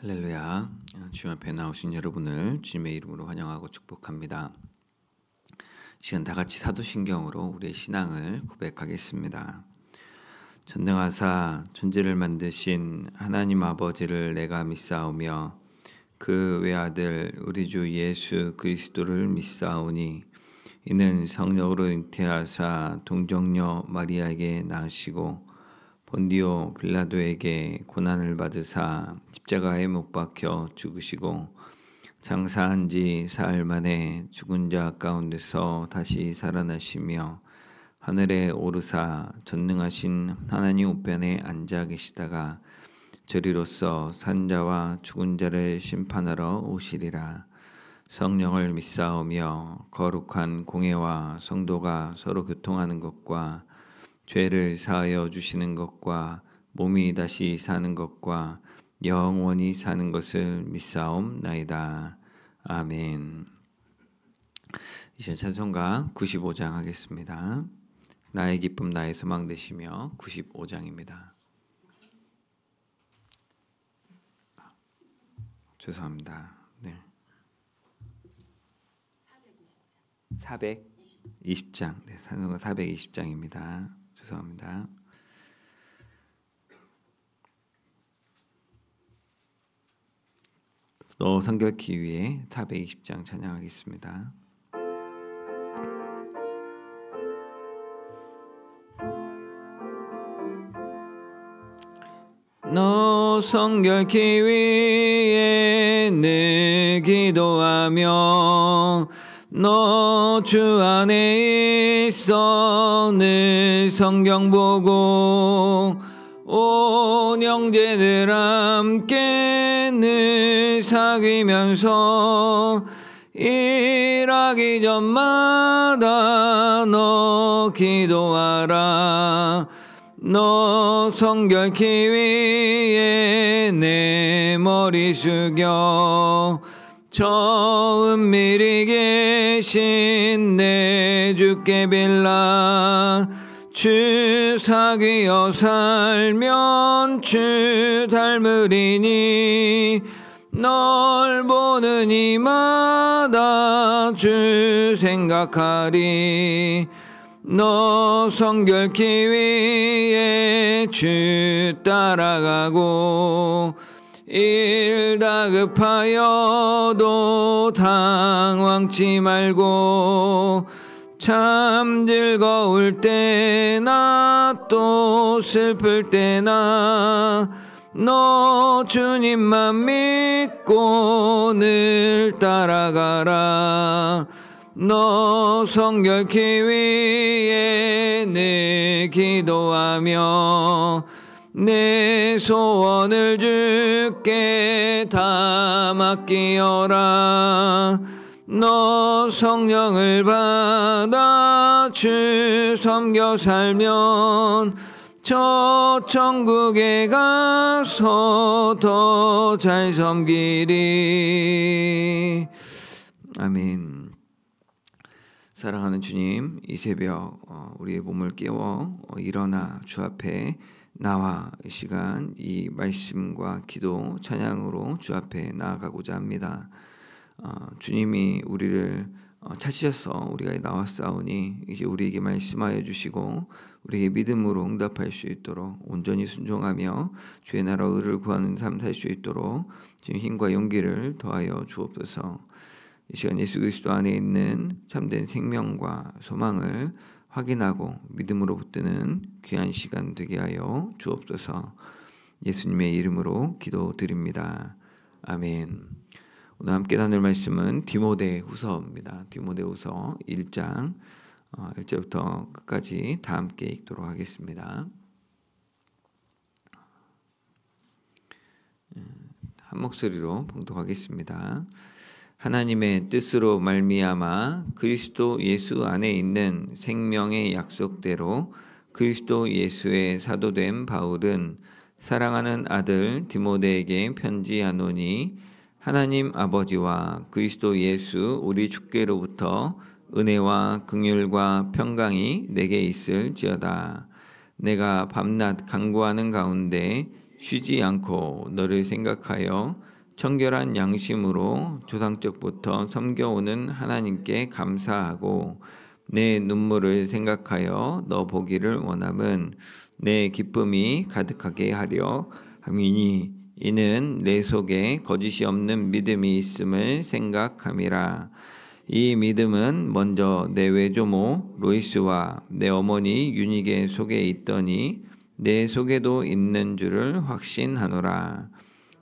할렐루야. 주님 앞에 나오신 여러분을 주님의 이름으로 환영하고 축복합니다. 시간 다 같이 사도신경으로 우리의 신앙을 고백하겠습니다. 전능하사 천지를 만드신 하나님 아버지를 내가 믿사오며 그 외아들 우리 주 예수 그리스도를 믿사오니 이는 성령으로 잉태하사 동정녀 마리아에게 낳으시고 본디오 빌라도에게 고난을 받으사 십자가에 못 박혀 죽으시고 장사한 지 사흘 만에 죽은 자 가운데서 다시 살아나시며 하늘에 오르사 전능하신 하나님 우편에 앉아 계시다가 저리로서 산 자와 죽은 자를 심판하러 오시리라. 성령을 믿사오며 거룩한 공회와 성도가 서로 교통하는 것과 죄를 사하여 주시는 것과 몸이 다시 사는 것과 영원히 사는 것을 믿사옵나이다. 아멘. 이제 찬송가 95장 하겠습니다. 나의 기쁨 나의 소망 되시며 95장입니다. 죄송합니다. 네. 420장. 네, 찬송가 420장입니다. 죄송합니다. 너 성결케 위해 420장 찬양하겠습니다. 너 성결케 위해 늘 기도하며 너 주 안에 있어 늘 성경 보고 온 형제들 함께 늘 사귀면서 일하기 전마다 너 기도하라. 너 성결케 위해 내 머리 숙여 저 은밀히 계신 내 주께 빌라. 주 사귀어 살면 주 닮으리니 널 보는 이마다 주 생각하리. 너 성결케 위해 주 따라가고 일 다급하여도 당황치 말고 참 즐거울 때나 또 슬플 때나 너 주님만 믿고 늘 따라가라. 너 성결케 위해 늘 기도하며 내 소원을 주께 다 맡기어라. 너 성령을 받아 주 섬겨 살면 저 천국에 가서 더 잘 섬기리. 아멘. 사랑하는 주님, 이 새벽 우리의 몸을 깨워 일어나 주 앞에 나와 이 시간 이 말씀과 기도 찬양으로 주 앞에 나아가고자 합니다. 주님이 우리를 찾으셔서 우리가 나왔사오니 이제 우리에게 말씀하여 주시고 우리에게 믿음으로 응답할 수 있도록 온전히 순종하며 주의 나라 의를 구하는 삶 살 수 있도록 주님 힘과 용기를 더하여 주옵소서. 이 시간 예수 그리스도 안에 있는 참된 생명과 소망을 확인하고 믿음으로 붙드는 귀한 시간 되게 하여 주옵소서. 예수님의 이름으로 기도드립니다. 아멘. 오늘 함께 나눌 말씀은 디모데후서입니다. 디모데후서 1장 1절부터 끝까지 다 함께 읽도록 하겠습니다. 한 목소리로 봉독하겠습니다. 하나님의 뜻으로 말미암아 그리스도 예수 안에 있는 생명의 약속대로 그리스도 예수의 사도된 바울은 사랑하는 아들 디모데에게 편지하노니 하나님 아버지와 그리스도 예수 우리 주께로부터 은혜와 긍휼과 평강이 내게 있을지어다. 내가 밤낮 간구하는 가운데 쉬지 않고 너를 생각하여 청결한 양심으로 조상적부터 섬겨오는 하나님께 감사하고 내 눈물을 생각하여 너 보기를 원함은 내 기쁨이 가득하게 하려 함이니 이는 내 속에 거짓이 없는 믿음이 있음을 생각함이라. 이 믿음은 먼저 내 외조모 로이스와 내 어머니 유닉의 속에 있더니 내 속에도 있는 줄을 확신하노라.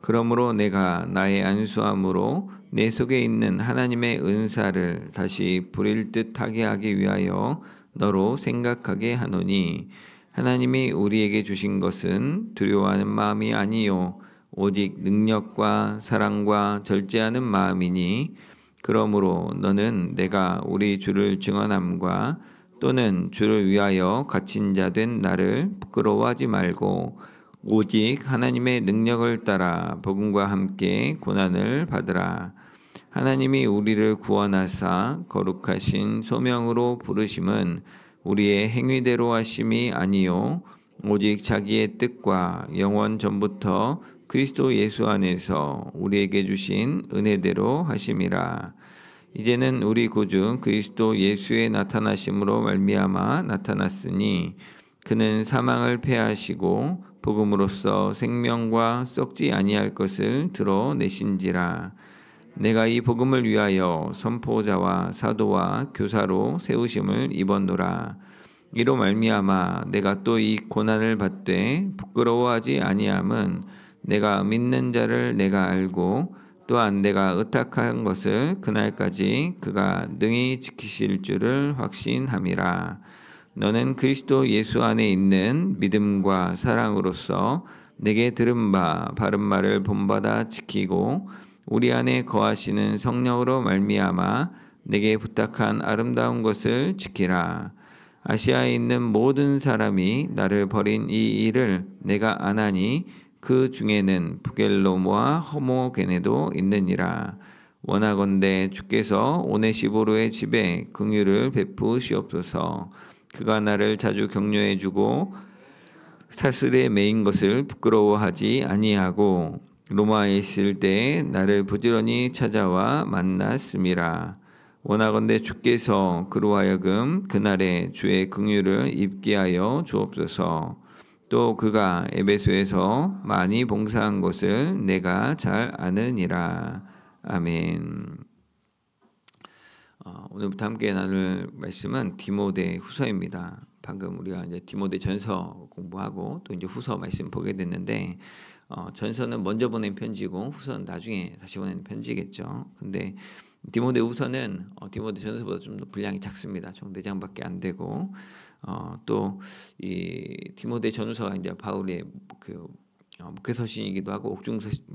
그러므로 내가 나의 안수함으로 내 속에 있는 하나님의 은사를 다시 부릴 듯하게 하기 위하여 너로 생각하게 하노니 하나님이 우리에게 주신 것은 두려워하는 마음이 아니요 오직 능력과 사랑과 절제하는 마음이니 그러므로 너는 내가 우리 주를 증언함과 또는 주를 위하여 갇힌 자 된 나를 부끄러워하지 말고 오직 하나님의 능력을 따라 복음과 함께 고난을 받으라. 하나님이 우리를 구원하사 거룩하신 소명으로 부르심은 우리의 행위대로 하심이 아니요 오직 자기의 뜻과 영원 전부터 그리스도 예수 안에서 우리에게 주신 은혜대로 하심이라. 이제는 우리 구주 그리스도 예수의 나타나심으로 말미암아 나타났으니 그는 사망을 패하시고 복음으로써 생명과 썩지 아니할 것을 드러내신지라. 내가 이 복음을 위하여 선포자와 사도와 교사로 세우심을 입었노라. 이로 말미암아 내가 또 이 고난을 받되 부끄러워하지 아니함은 내가 믿는 자를 내가 알고 또한 내가 의탁한 것을 그날까지 그가 능히 지키실 줄을 확신함이라. 너는 그리스도 예수 안에 있는 믿음과 사랑으로서 내게 들은 바 바른 말을 본받아 지키고 우리 안에 거하시는 성령으로 말미암아 내게 부탁한 아름다운 것을 지키라. 아시아에 있는 모든 사람이 나를 버린 이 일을 내가 아나니 그 중에는 부겔로모와 허모게네도 있느니라. 원하건대 주께서 오네시보로의 집에 긍휼을 베푸시옵소서. 그가 나를 자주 격려해 주고 사슬에 매인 것을 부끄러워하지 아니하고 로마에 있을 때 나를 부지런히 찾아와 만났음이라. 원하건대 주께서 그로 하여금 그날에 주의 긍휼을 입게 하여 주옵소서. 또 그가 에베소에서 많이 봉사한 것을 내가 잘 아느니라. 아멘. 오늘부터 함께 나눌 말씀은 디모데 후서입니다. 방금 우리가 이제 디모데 전서 공부하고 또 이제 후서 말씀 보게 됐는데 전서는 먼저 보낸 편지고 후서는 나중에 다시 보내는 편지겠죠. 근데 디모데 후서는 디모데 전서보다 좀 더 분량이 작습니다. 총 4장밖에 안 되고 또 이 디모데 전서가 이제 바울의 그 목회서신이기도 하고 옥중서신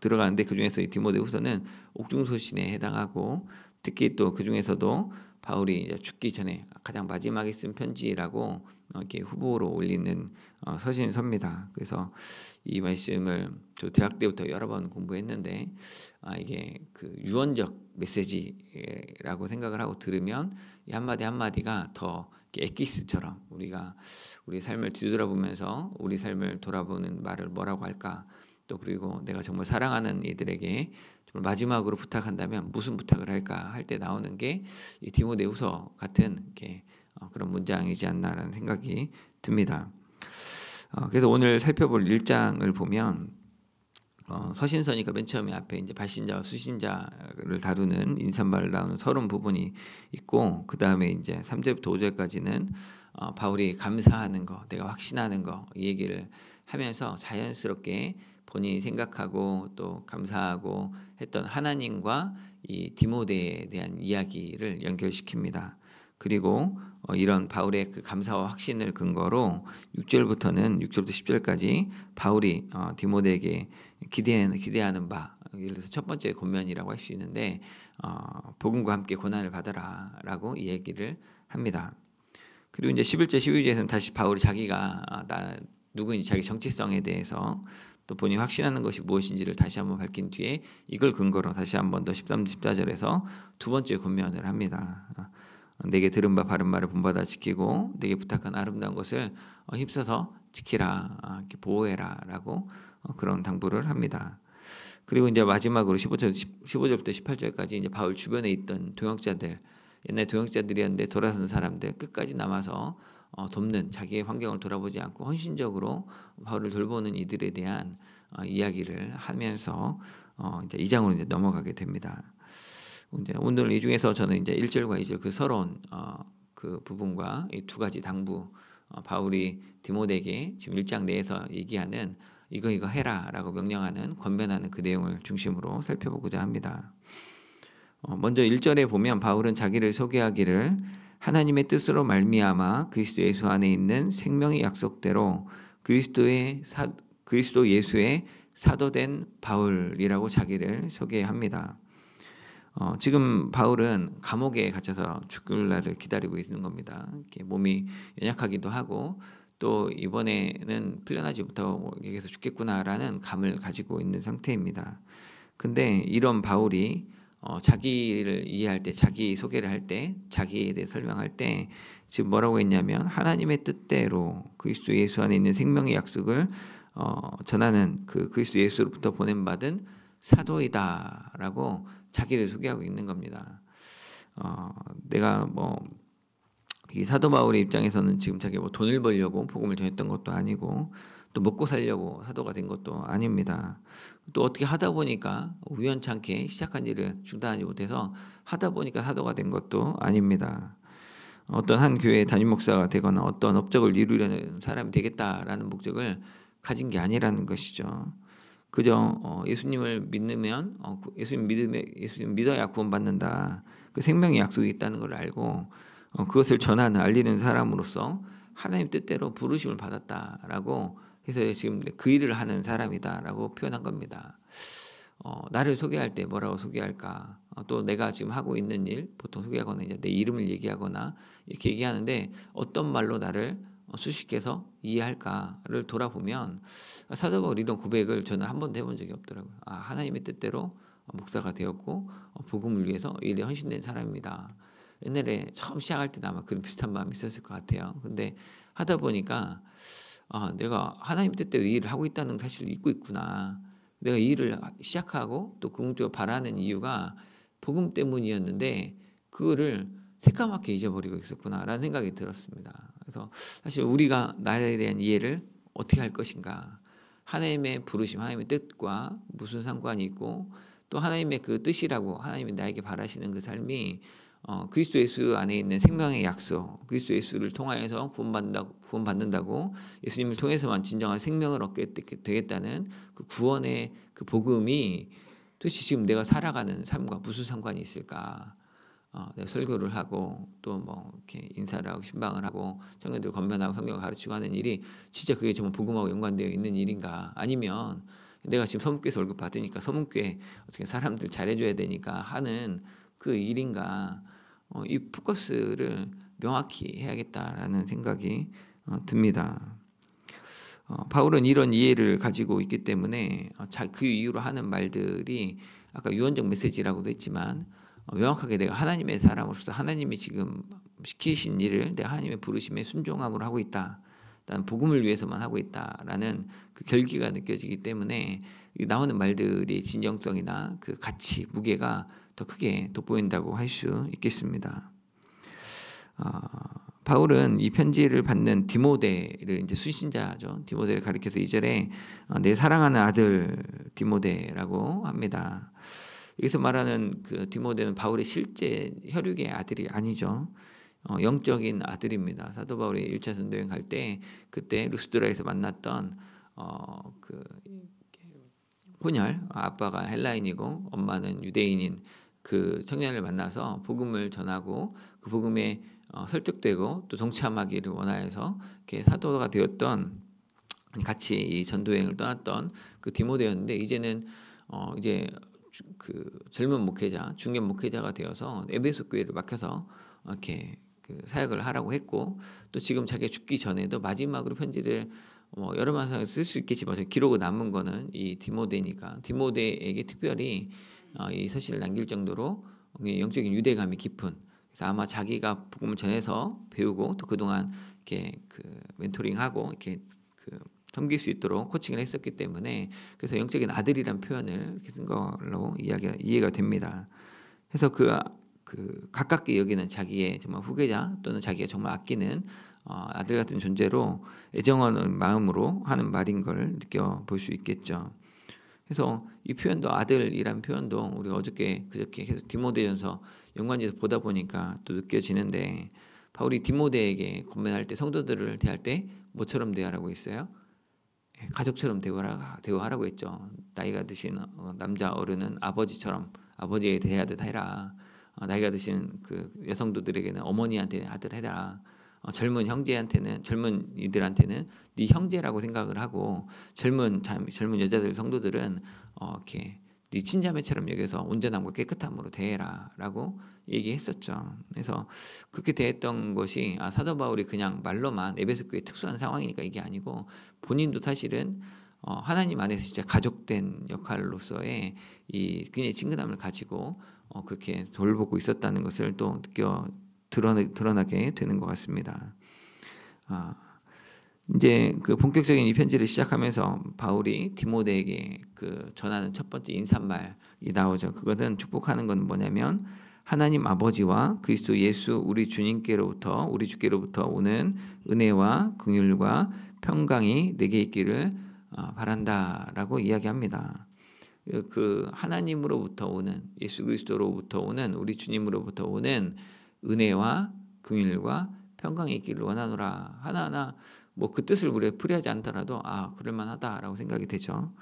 들어가는데 그 중에서 이 디모데 후서는 옥중서신에 해당하고 특히 또 그 중에서도 바울이 이제 죽기 전에 가장 마지막에 쓴 편지라고 이렇게 후보로 올리는 서신서입니다. 그래서 이 말씀을 저 대학 때부터 여러 번 공부했는데 이게 그 유언적 메시지라고 생각을 하고 들으면 이 한마디 한마디가 더 엑기스처럼 우리가 우리 삶을 뒤돌아보면서 우리 삶을 돌아보는 말을 뭐라고 할까? 또 그리고 내가 정말 사랑하는 이들에게 정말 마지막으로 부탁한다면 무슨 부탁을 할까 할 때 나오는 게 이 디모데후서 같은 이렇게 그런 문장이지 않나라는 생각이 듭니다. 그래서 오늘 살펴볼 1장을 보면 서신서니까 맨 처음에 앞에 이제 발신자와 수신자를 다루는 인사말을 나오는 서론 부분이 있고 그 다음에 이제 3절부터 5절까지는 바울이 감사하는 거, 내가 확신하는 거 이 얘기를 하면서 자연스럽게 본인이 생각하고 또 감사하고 했던 하나님과 이 디모데에 대한 이야기를 연결시킵니다. 그리고 이런 바울의 그 감사와 확신을 근거로 6절부터는 6절부터 10절까지 바울이 디모데에게 기대하는 바, 예를 들어서 첫 번째 권면이라고 할 수 있는데 복음과 함께 고난을 받아라라고 이 얘기를 합니다. 그리고 이제 11절 12절에서는 다시 바울이 자기가 나 누구인지 자기 정체성에 대해서 또 본인이 확신하는 것이 무엇인지를 다시 한번 밝힌 뒤에 이걸 근거로 다시 한번 더 13, 14절에서 두 번째 권면을 합니다. 내게 들은 바 바른 말을 본받아 지키고 내게 부탁한 아름다운 것을 힘써서 지키라, 이렇게 보호해라라고 그런 당부를 합니다. 그리고 이제 마지막으로 15절부터 18절까지 이제 바울 주변에 있던 동역자들, 옛날 동역자들이었는데 돌아선 사람들 끝까지 남아서 돕는, 자기의 환경을 돌아보지 않고 헌신적으로 바울을 돌보는 이들에 대한 이야기를 하면서 이제 2장으로 이제 넘어가게 됩니다. 이제 오늘 이 중에서 저는 이제 1절과 2절 그 서러운 그 부분과 이 두 가지 당부, 바울이 디모데에게 지금 1장 내에서 얘기하는 이거 해라라고 명령하는, 권면하는 그 내용을 중심으로 살펴보고자 합니다. 먼저 1절에 보면 바울은 자기를 소개하기를 하나님의 뜻으로 말미암아 그리스도 예수 안에 있는 생명의 약속대로 그리스도 예수의 사도된 바울이라고 자기를 소개합니다. 지금 바울은 감옥에 갇혀서 죽을 날을 기다리고 있는 겁니다. 이렇게 몸이 연약하기도 하고 또 이번에는 풀려나지 못하고 여기서 죽겠구나라는 감을 가지고 있는 상태입니다. 근데 이런 바울이 자기를 이해할 때, 자기 소개를 할 때, 자기에 대해 설명할 때 지금 뭐라고 했냐면 하나님의 뜻대로 그리스도 예수 안에 있는 생명의 약속을 전하는 그 그리스도 예수로부터 보냄받은 사도이다라고 자기를 소개하고 있는 겁니다. 내가 이 사도 바울의 입장에서는 지금 자기가 돈을 벌려고 복음을 전했던 것도 아니고 또 먹고 살려고 사도가 된 것도 아닙니다. 또 어떻게 하다 보니까 우연찮게 시작한 일을 중단하지 못해서 하다 보니까 사도가 된 것도 아닙니다. 어떤 한 교회의 담임 목사가 되거나 어떤 업적을 이루려는 사람이 되겠다라는 목적을 가진 게 아니라는 것이죠. 그저 예수님을 믿으면 예수님 믿어야 구원받는다. 그 생명의 약속이 있다는 걸 알고 그것을 전하는, 알리는 사람으로서 하나님 뜻대로 부르심을 받았다라고 해서 지금 그 일을 하는 사람이다라고 표현한 겁니다. 나를 소개할 때 뭐라고 소개할까? 또 내가 지금 하고 있는 일, 보통 소개하거나 이제 내 이름을 얘기하거나 이렇게 얘기하는데 어떤 말로 나를 수식해서 이해할까를 돌아보면 사도 바울 이런 고백을 저는 한 번도 해본 적이 없더라고요. 하나님의 뜻대로 목사가 되었고 복음을 위해서 일에 헌신된 사람입니다. 옛날에 처음 시작할 때도 아마 그런 비슷한 마음이 있었을 것 같아요. 근데 하다 보니까 내가 하나님 뜻대로 이 일을 하고 있다는 사실을 잊고 있구나. 내가 이 일을 시작하고 또 궁극적으로 바라는 이유가 복음 때문이었는데 그거를 새까맣게 잊어버리고 있었구나라는 생각이 들었습니다. 그래서 사실 우리가 나에 대한 이해를 어떻게 할 것인가, 하나님의 부르심, 하나님의 뜻과 무슨 상관이 있고 또 하나님의 그 뜻이라고 하나님이 나에게 바라시는 그 삶이 그리스도 예수 안에 있는 생명의 약속, 그리스도 예수를 통하여서 구원받는다고 예수님을 통해서만 진정한 생명을 얻게 되겠다는 그 구원의 그 복음이 도대체 지금 내가 살아가는 삶과 무슨 상관이 있을까? 내가 설교를 하고 또 이렇게 인사를 하고 신방을 하고 청년들 건면하고 성경을 가르치고 하는 일이 진짜 그게 정말 복음하고 연관되어 있는 일인가? 아니면 내가 지금 서문교에서 월급 받으니까 서문교에 어떻게 사람들 잘해줘야 되니까 하는 그 일인가? 이 포커스를 명확히 해야겠다라는 생각이 듭니다. 바울은 이런 이해를 가지고 있기 때문에 그 이유로 하는 말들이 아까 유언적 메시지라고도 했지만 명확하게 내가 하나님의 사람으로서 하나님이 지금 시키신 일을 내가 하나님의 부르심에 순종함으로 하고 있다. 일단 복음을 위해서만 하고 있다라는 그 결기가 느껴지기 때문에 나오는 말들이 진정성이나 그 가치, 무게가 더 크게 돋보인다고 할 수 있겠습니다. 바울은 이 편지를 받는 디모데를 이제 수신자죠. 디모데를 가리켜서 2절에 내 사랑하는 아들 디모데라고 합니다. 여기서 말하는 그 디모데는 바울의 실제 혈육의 아들이 아니죠. 영적인 아들입니다. 사도 바울이 1차 전도여행 갈 때 그때 루스드라에서 만났던 그 혼혈, 아빠가 헬라인이고 엄마는 유대인인 그 청년을 만나서 복음을 전하고 그 복음에 설득되고 또 동참하기를 원하여서 이렇게 사도가 되었던, 같이 이 전도여행을 떠났던 그 디모데였는데 이제는 이제 그 젊은 목회자, 중년 목회자가 되어서 에베소 교회를 맡겨서 이렇게 그 사역을 하라고 했고 또 지금 자기가 죽기 전에도 마지막으로 편지를 여러 만상에서 쓸 수 있겠지만 기록으로 남은 거는 이 디모데니까 디모데에게 특별히 이 서신을 남길 정도로 영적인 유대감이 깊은, 그래서 아마 자기가 복음을 전해서 배우고 또 그동안 이렇게 그 멘토링하고 이렇게 섬길 수 있도록 코칭을 했었기 때문에 그래서 영적인 아들이란 표현을 이렇게 쓴 걸로 이해가 됩니다. 그래서 가깝게 여기는 자기의 정말 후계자 또는 자기가 정말 아끼는 아들 같은 존재로 애정하는 마음으로 하는 말인 걸 느껴볼 수 있겠죠. 그래서 이 표현도 아들이란 표현도 우리 그저께 계속 디모데전서 연관지에서 보다 보니까 또 느껴지는데 바울이 디모데에게 권면할 때 성도들을 대할 때 뭐처럼 대하라고 했어요? 가족처럼 대우하라고 했죠. 나이가 드신 남자 어른은 아버지에 대하듯 해라. 나이가 드신 그 여성도들에게는 어머니한테 하듯 해라. 젊은 이들한테는 네 형제라고 생각을 하고 젊은 여자들 성도들은 이렇게 네 친자매처럼 여겨서 온전함과 깨끗함으로 대해라라고 얘기했었죠. 그래서 그렇게 대했던 것이 사도 바울이 그냥 말로만 에베소 교회 특수한 상황이니까 이게 아니고 본인도 사실은 하나님 안에서 진짜 가족된 역할로서의 이 굉장히 친근함을 가지고 그렇게 돌보고 있었다는 것을 또 드러나게 되는 것 같습니다. 이제 그 본격적인 이 편지를 시작하면서 바울이 디모데에게 전하는 첫 번째 인사말이 나오죠. 그것은 축복하는 건 뭐냐면 하나님 아버지와 그리스도 예수 우리 주께로부터 오는 은혜와 긍휼과 평강이 내게 있기를 바란다라고 이야기합니다. 그 하나님으로부터 오는 예수 그리스도로부터 오는 우리 주님으로부터 오는 은혜와 긍휼과 평강이 있기를 원하노라. 하나하나 뭐 그 뜻을 우리가 풀이하지 않더라도 그럴만하다라고 생각이 되죠.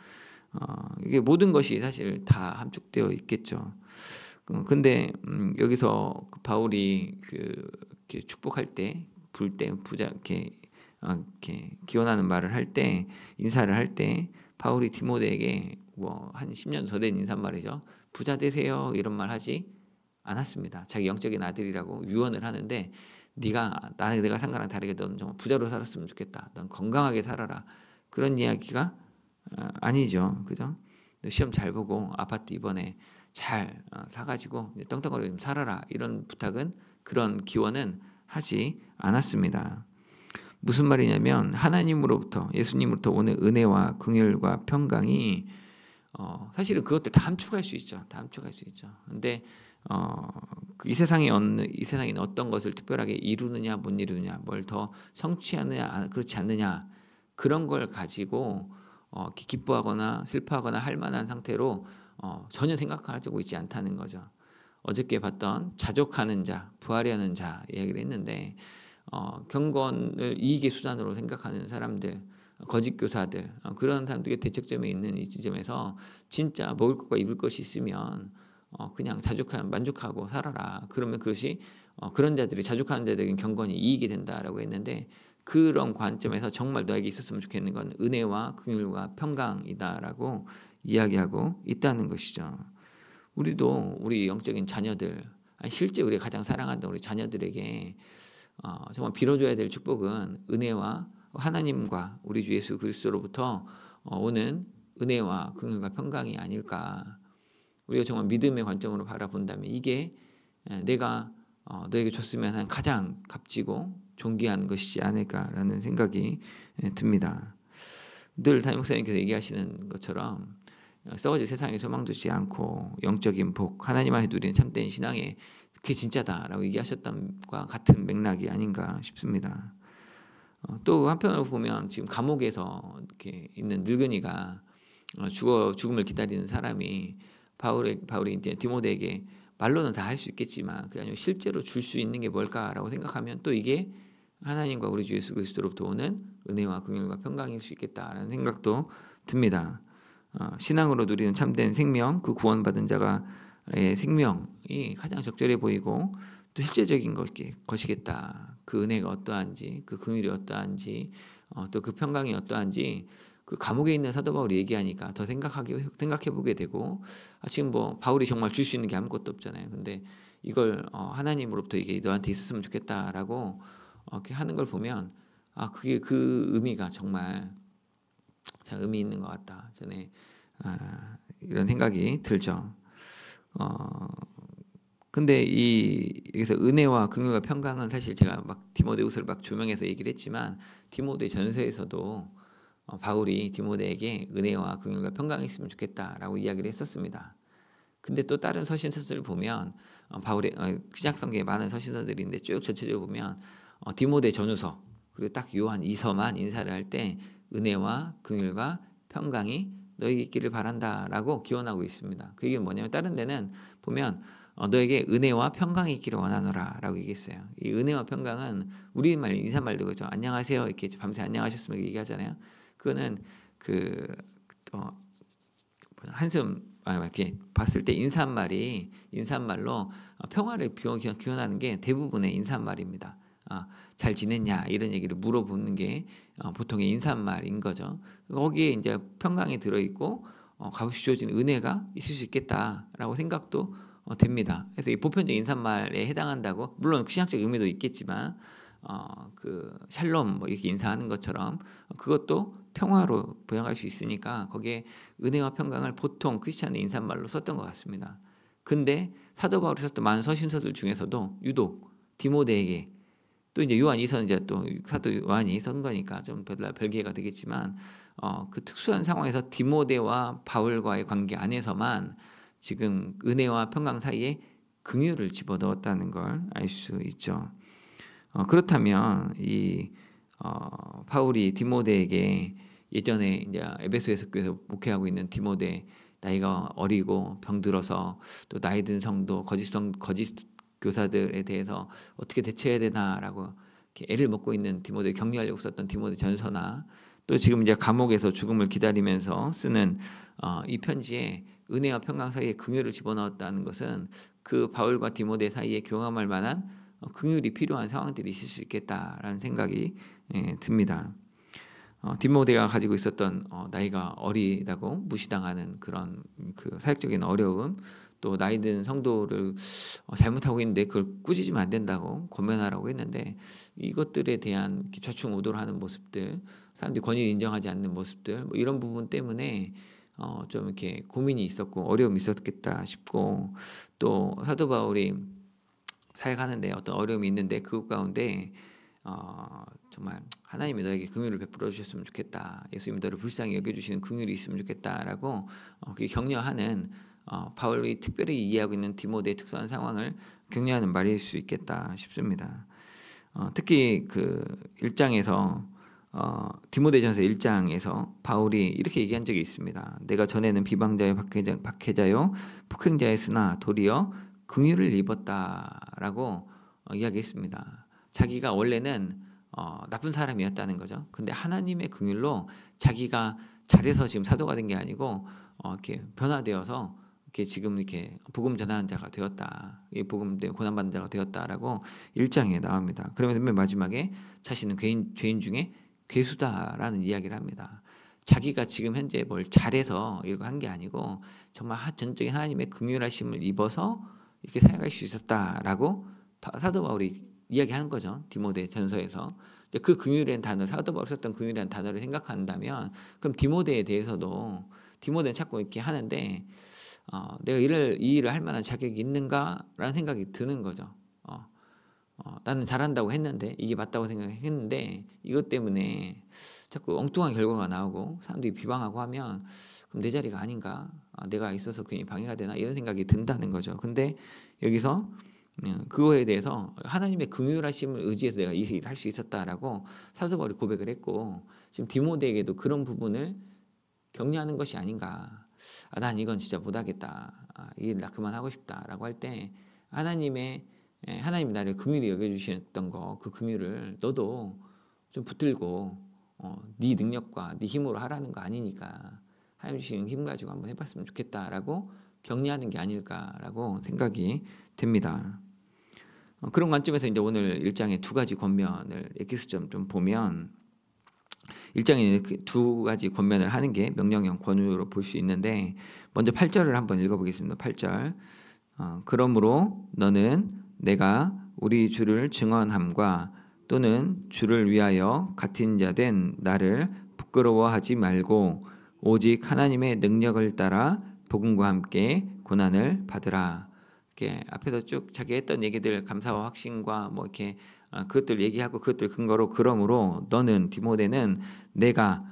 이게 모든 것이 사실 다 함축되어 있겠죠. 근데 여기서 바울이 이렇게 축복할 때, 이렇게 기원하는 말을 할 때, 인사를 할 때 바울이 디모데에게 한 10년 더 된 인사말이죠. 부자 되세요 이런 말 하지 않았습니다. 자기 영적인 아들이라고 유언을 하는데 내가 상관랑 다르게 넌 정말 부자로 살았으면 좋겠다. 넌 건강하게 살아라. 그런 이야기가 아니죠. 그죠? 시험 잘 보고 아파트 이번에 잘 사가지고 떵떵거리고 좀 살아라. 이런 부탁은 그런 기원은 하지 않았습니다. 무슨 말이냐면 하나님으로부터 예수님으로부터 오는 은혜와 긍휼과 평강이 사실은 그것들 다 함축할 수 있죠. 근데 이 세상에 어떤 것을 특별하게 이루느냐 못 이루느냐, 뭘 더 성취하느냐 그렇지 않느냐 그런 걸 가지고 기뻐하거나 슬퍼하거나 할 만한 상태로 전혀 생각하고 있지 않다는 거죠. 어저께 봤던 자족하는 자, 부하려는 자 얘기를 했는데 경건을 이익의 수단으로 생각하는 사람들, 거짓 교사들 그런 사람들이 대척점에 있는 이 지점에서 진짜 먹을 것과 입을 것이 있으면 그냥 만족하고 살아라. 그러면 그것이 그런 자들이 자족하는 자들에겐 경건이 이익이 된다라고 했는데 그런 관점에서 정말 너에게 있었으면 좋겠는 건 은혜와 긍휼과 평강이다라고 이야기하고 있다는 것이죠. 우리도 우리 영적인 자녀들, 실제 우리가 가장 사랑하는 우리 자녀들에게 정말 빌어줘야 될 축복은 은혜와 하나님과 우리 주 예수 그리스도로부터 오는 은혜와 긍휼과 평강이 아닐까. 우리가 정말 믿음의 관점으로 바라본다면 이게 내가 너에게 줬으면 하는 가장 값지고 존귀한 것이지 않을까라는 생각이 듭니다. 늘 담임 목사님께서 얘기하시는 것처럼 썩어질 세상에 소망 두지 않고 영적인 복, 하나님 안에 누리는 참된 신앙에 그게 진짜다라고 얘기하셨던 것과 같은 맥락이 아닌가 싶습니다. 또 한편으로 보면 지금 감옥에서 이렇게 있는 늙은이가 죽음을 기다리는 사람이 바울이 이제 디모데에게 말로는 다 할 수 있겠지만 그게 아니고 실제로 줄 수 있는 게 뭘까라고 생각하면 또 이게 하나님과 우리 주 예수 그리스도로부터 오는 은혜와 긍휼과 평강일 수 있겠다라는 생각도 듭니다. 신앙으로 누리는 참된 생명, 그 구원받은 자가의 생명이 가장 적절해 보이고 또 실제적인 것이겠다. 그 은혜가 어떠한지, 그 긍휼이 어떠한지, 또 그 평강이 어떠한지 그 감옥에 있는 사도 바울이 얘기하니까 더 생각해 보게 되고 지금 뭐 바울이 정말 줄 수 있는 게 아무것도 없잖아요. 근데 이걸 하나님으로부터 이게 너한테 있었으면 좋겠다라고 이렇게 하는 걸 보면 그게 그 의미가 정말 참 의미 있는 것 같다. 전에 이런 생각이 들죠. 근데 여기서 은혜와 긍휼과 평강은 사실 제가 막 디모데후서를 막 조명해서 얘기를 했지만 디모데 전서에서도 바울이 디모데에게 은혜와 긍휼과 평강이 있으면 좋겠다라고 이야기를 했었습니다. 근데 또 다른 서신서들을 보면 바울의 신약성경에 많은 서신서들인데 쭉 전체적으로 보면 디모데 전후서 그리고 딱 요한 이서만 인사를 할 때 은혜와 긍휼과 평강이 너에게 있기를 바란다라고 기원하고 있습니다. 그 얘기는 뭐냐면 다른 데는 보면 너에게 은혜와 평강이 있기를 원하노라라고 얘기했어요. 이 은혜와 평강은 우리말 인사말도 그죠. 안녕하세요 이렇게 밤새 안녕하셨으면 얘기하잖아요. 그거는 그 한숨 이렇게 봤을 때 인사말로 평화를 기원하는 게 대부분의 인사말입니다. 잘 지냈냐 이런 얘기를 물어보는 게 보통의 인사말인 거죠. 거기에 이제 평강이 들어있고 값없이 주어진 은혜가 있을 수 있겠다라고 생각도 됩니다. 그래서 이 보편적 인사말에 해당한다고 물론 신학적 의미도 있겠지만 그 샬롬 뭐 이렇게 인사하는 것처럼 그것도 평화로 번역할 수 있으니까 거기에 은혜와 평강을 보통 크리스찬의 인사말로 썼던 것 같습니다. 근데 사도 바울이 썼던 많은 서신서들 중에서도 유독 디모데에게 또 이제 요한 이서는 이제 또 사도 요한이 쓴 거니까 좀 별개가 되겠지만 그 특수한 상황에서 디모데와 바울과의 관계 안에서만 지금 은혜와 평강 사이에 긍휼을 집어넣었다는 걸 알 수 있죠. 그렇다면 이 바울이 디모데에게 예전에 이제 에베소에서 교회에서 목회하고 있는 디모데 나이가 어리고 병들어서 또 나이 든 성도 거짓 교사들에 대해서 어떻게 대처해야 되나라고 이렇게 애를 먹고 있는 디모데 격려하려고 썼던 디모데 전서나 또 지금 이제 감옥에서 죽음을 기다리면서 쓰는 이 편지에 은혜와 평강 사이에 긍휼을 집어넣었다는 것은 그 바울과 디모데 사이에 교감할 만한 긍휼이 필요한 상황들이 있을 수 있겠다라는 생각이 듭니다. 디모데가 가지고 있었던 나이가 어리다고 무시당하는 그런 그 사역적인 어려움, 또 나이 든 성도를 잘못하고 있는데 그걸 꾸짖으면 안 된다고 권면하라고 했는데 이것들에 대한 좌충우돌 하는 모습들, 사람들이 권위를 인정하지 않는 모습들, 뭐 이런 부분 때문에 좀 이렇게 고민이 있었고 어려움이 있었겠다 싶고, 또 사도 바울이 사역하는데 어떤 어려움이 있는데 그 가운데 정말 하나님이 너에게 긍휼을 베풀어 주셨으면 좋겠다, 예수님 너를 불쌍히 여겨주시는 긍휼이 있으면 좋겠다라고 그게 격려하는 바울이 특별히 이해하고 있는 디모데의 특수한 상황을 격려하는 말일 수 있겠다 싶습니다. 특히 그 1장에서 디모데전서 1장에서 바울이 이렇게 얘기한 적이 있습니다. 내가 전에는 비방자요 박해자요 폭행자였으나 도리어 긍휼을 입었다라고 이야기했습니다. 자기가 원래는 나쁜 사람이었다는 거죠. 근데 하나님의 긍휼로 자기가 잘해서 지금 사도가 된 게 아니고 이렇게 변화되어서 이렇게 지금 이렇게 복음 전하는 자가 되었다. 이 복음 때문에 고난 받는 자가 되었다라고 1장에 나옵니다. 그러면서 맨 마지막에 자신은 죄인 중에 괴수다라는 이야기를 합니다. 자기가 지금 현재 뭘 잘해서 이거 한 게 아니고 정말 전적인 하나님의 긍휼하심을 입어서 이렇게 사역할 수 있었다라고 사도 바울이 이야기하는 거죠. 디모데 전서에서. 그 긍휼이라는 단어, 사도 바울이 썼던 긍휼이라는 단어를 생각한다면 그럼 디모데에 대해서도 디모데는 자꾸 이렇게 하는데 내가 이 일을 할 만한 자격이 있는가라는 생각이 드는 거죠. 나는 잘한다고 했는데 이게 맞다고 생각했는데 이것 때문에 자꾸 엉뚱한 결과가 나오고 사람들이 비방하고 하면 그럼 내 자리가 아닌가? 내가 있어서 괜히 방해가 되나? 이런 생각이 든다는 거죠. 근데 여기서 그거에 대해서 하나님의 긍휼하심을 의지해서 내가 이 일을 할 수 있었다라고 사도 바울이 고백을 했고, 지금 디모데에게도 그런 부분을 격려하는 것이 아닌가. 난 이건 진짜 못하겠다. 이 일 나 그만하고 싶다라고 할 때 하나님이 나를 긍휼히 여겨주셨던 거, 그 긍휼을 너도 좀 붙들고 네 능력과 네 힘으로 하라는 거 아니니까 하나님 주시는 힘 가지고 한번 해봤으면 좋겠다라고 격려하는 게 아닐까라고 생각이 됩니다. 그런 관점에서 이제 오늘 1장의 두 가지 권면을 엑기스점 좀 보면 1장에 두 가지 권면을 하는 게 명령형 권유로 볼 수 있는데, 먼저 8절을 한번 읽어보겠습니다. 8절. 그러므로 너는 내가 우리 주를 증언함과 또는 주를 위하여 같은 자 된 나를 부끄러워하지 말고 오직 하나님의 능력을 따라 복음과 함께 고난을 받으라. 이렇게 앞에서 쭉 자기 했던 얘기들, 감사와 확신과 뭐 이렇게 그것들 얘기하고 그것들 근거로, 그러므로 너는 디모데는 내가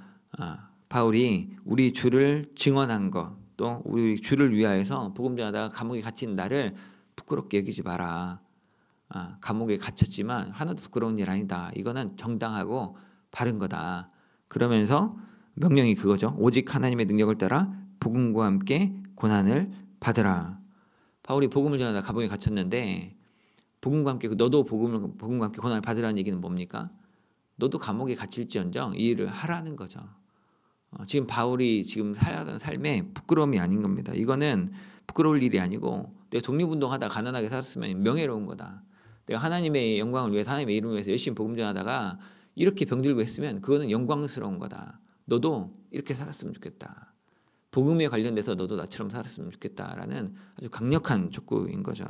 바울이 우리 주를 증언한 것, 또 우리 주를 위하여서 복음 전하다가 감옥에 갇힌 나를 부끄럽게 여기지 마라. 감옥에 갇혔지만 하나도 부끄러운 일 아니다. 이거는 정당하고 바른 거다. 그러면서 명령이 그거죠. 오직 하나님의 능력을 따라 복음과 함께 고난을 받으라. 바울이 복음을 전하다 감옥에 갇혔는데 복음과 함께 너도 복음과 함께 고난을 받으라는 얘기는 뭡니까? 너도 감옥에 갇힐지언정 이 일을 하라는 거죠. 지금 바울이 지금 살아가는 삶에 부끄러움이 아닌 겁니다. 이거는 부끄러울 일이 아니고 내가 독립운동하다 가난하게 살았으면 명예로운 거다. 내가 하나님의 영광을 위해서 하나님의 이름을 위해서 열심히 복음 전하다가 이렇게 병들고 했으면 그거는 영광스러운 거다. 너도 이렇게 살았으면 좋겠다. 복음에 관련돼서 너도 나처럼 살았으면 좋겠다라는 아주 강력한 촉구인 거죠.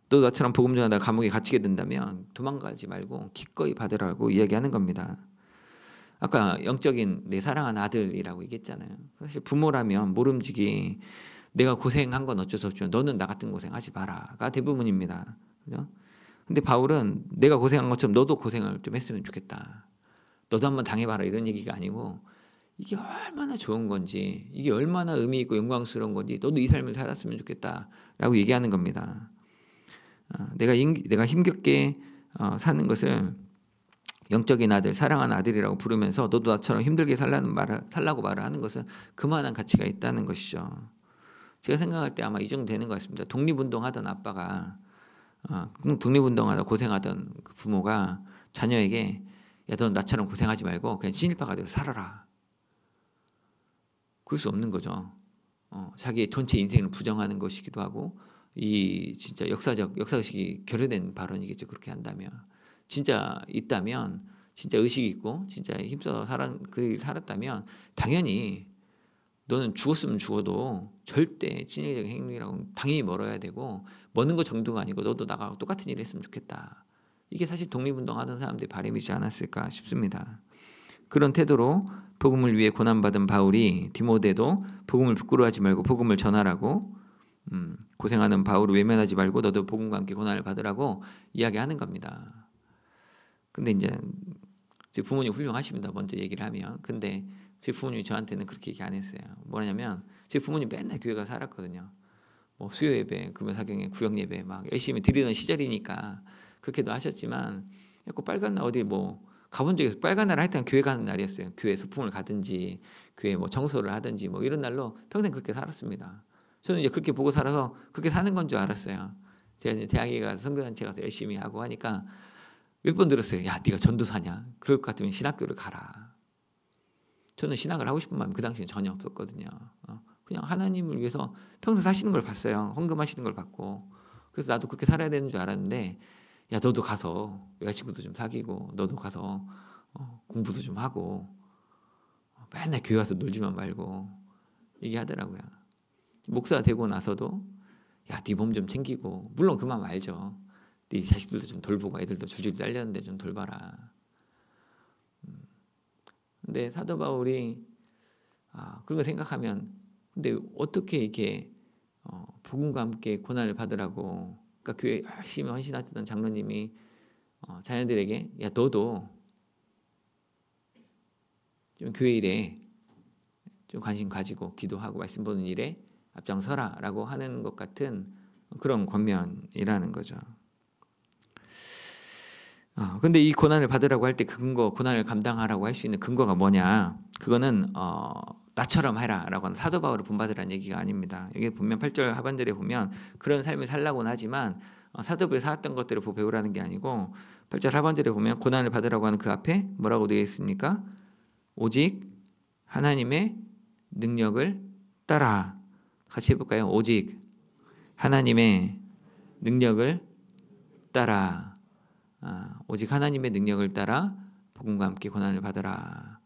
또 나처럼 복음 전하다가 감옥에 갇히게 된다면 도망가지 말고 기꺼이 받으라고 이야기하는 겁니다. 아까 영적인 내 사랑하는 아들이라고 얘기했잖아요. 사실 부모라면 모름지기 내가 고생한 건 어쩔 수 없지만 너는 나 같은 고생하지 마라가 대부분입니다. 그죠? 근데 바울은 내가 고생한 것처럼 너도 고생을 좀 했으면 좋겠다. 너도 한번 당해봐라 이런 얘기가 아니고 이게 얼마나 좋은 건지 이게 얼마나 의미 있고 영광스러운 건지 너도 이 삶을 살았으면 좋겠다라고 얘기하는 겁니다. 내가 힘겹게 사는 것을 영적인 아들, 사랑하는 아들이라고 부르면서 너도 나처럼 힘들게 살라고 말을 하는 것은 그만한 가치가 있다는 것이죠. 제가 생각할 때 아마 이 정도 되는 것 같습니다. 독립운동하던 아빠가 독립운동하다 고생하던 그 부모가 자녀에게 야, 넌 나처럼 고생하지 말고 그냥 친일파가 돼서 살아라. 그럴 수 없는 거죠. 자기의 전체 인생을 부정하는 것이기도 하고 이 진짜 역사의식이 결여된 발언이겠죠. 그렇게 한다면 진짜 있다면 진짜 의식이 있고 진짜 힘써 살았다면 당연히 너는 죽었으면 죽어도 절대 친일적인 행위라고 당연히 멀어야 되고 머는 것 정도가 아니고 너도 나가고 똑같은 일을 했으면 좋겠다. 이게 사실 독립운동하던 사람들의 바람이지 않았을까 싶습니다. 그런 태도로 복음을 위해 고난받은 바울이 디모데도 복음을 부끄러워하지 말고 복음을 전하라고 고생하는 바울을 외면하지 말고 너도 복음과 함께 고난을 받으라고 이야기하는 겁니다. 근데 이제 제 부모님 훌륭하십니다. 먼저 얘기를 하면. 근데 제 부모님이 저한테는 그렇게 얘기 안 했어요. 뭐냐면 제 부모님 맨날 교회 가서 살았거든요. 뭐 수요 예배, 금요사경에 구역 예배 막 열심히 드리던 시절이니까 그렇게도 하셨지만 자꾸 빨간 날 어디 뭐 가본 적이 없어요. 빨간 날 하여튼 교회 가는 날이었어요. 교회 소풍을 가든지 교회 뭐 청소를 하든지 뭐 이런 날로 평생 그렇게 살았습니다. 저는 이제 그렇게 보고 살아서 그렇게 사는 건 줄 알았어요. 제가 이제 대학에 가서 선교단체 가서 열심히 하고 하니까 몇 번 들었어요. 야, 네가 전도사냐? 그럴 것 같으면 신학교를 가라. 저는 신학을 하고 싶은 마음이 그 당시엔 전혀 없었거든요. 그냥 하나님을 위해서 평생 사시는 걸 봤어요. 헌금하시는 걸 봤고. 그래서 나도 그렇게 살아야 되는 줄 알았는데 야, 너도 가서 여자친구도 좀 사귀고 너도 가서 공부도 좀 하고 맨날 교회 와서 놀지만 말고 얘기하더라고요. 목사 되고 나서도 야, 네 몸 좀 챙기고 물론 그 마음 알죠. 네 자식들도 좀 돌보고 애들도 줄줄이 딸렸는데 좀 돌봐라. 근데 사도 바울이 그런 거 생각하면 근데 어떻게 이렇게 복음과 함께 고난을 받으라고 그러니까 교회 열심히 헌신하셨던 장로님이 자녀들에게 야 너도 좀 교회 일에 좀 관심 가지고 기도하고 말씀 보는 일에 앞장서라라고 하는 것 같은 그런 권면이라는 거죠. 근데 이 고난을 받으라고 할 때 그 근거, 고난을 감당하라고 할 수 있는 근거가 뭐냐? 그거는 나처럼 해라라고 하는 사도 바울을 본받으라는 얘기가 아닙니다. 여기 보면 8절 하반절에 보면 그런 삶을 살라고는 하지만 사도 바울이 살았던 것들을 보고 배우라는 게 아니고 8절 하반절에 보면 고난을 받으라고 하는 그 앞에 뭐라고 되어 있습니까? 오직 하나님의 능력을 따라 같이 해볼까요? 오직 하나님의 능력을 따라 오직 하나님의 능력을 따라 복음과 함께 고난을 받으라.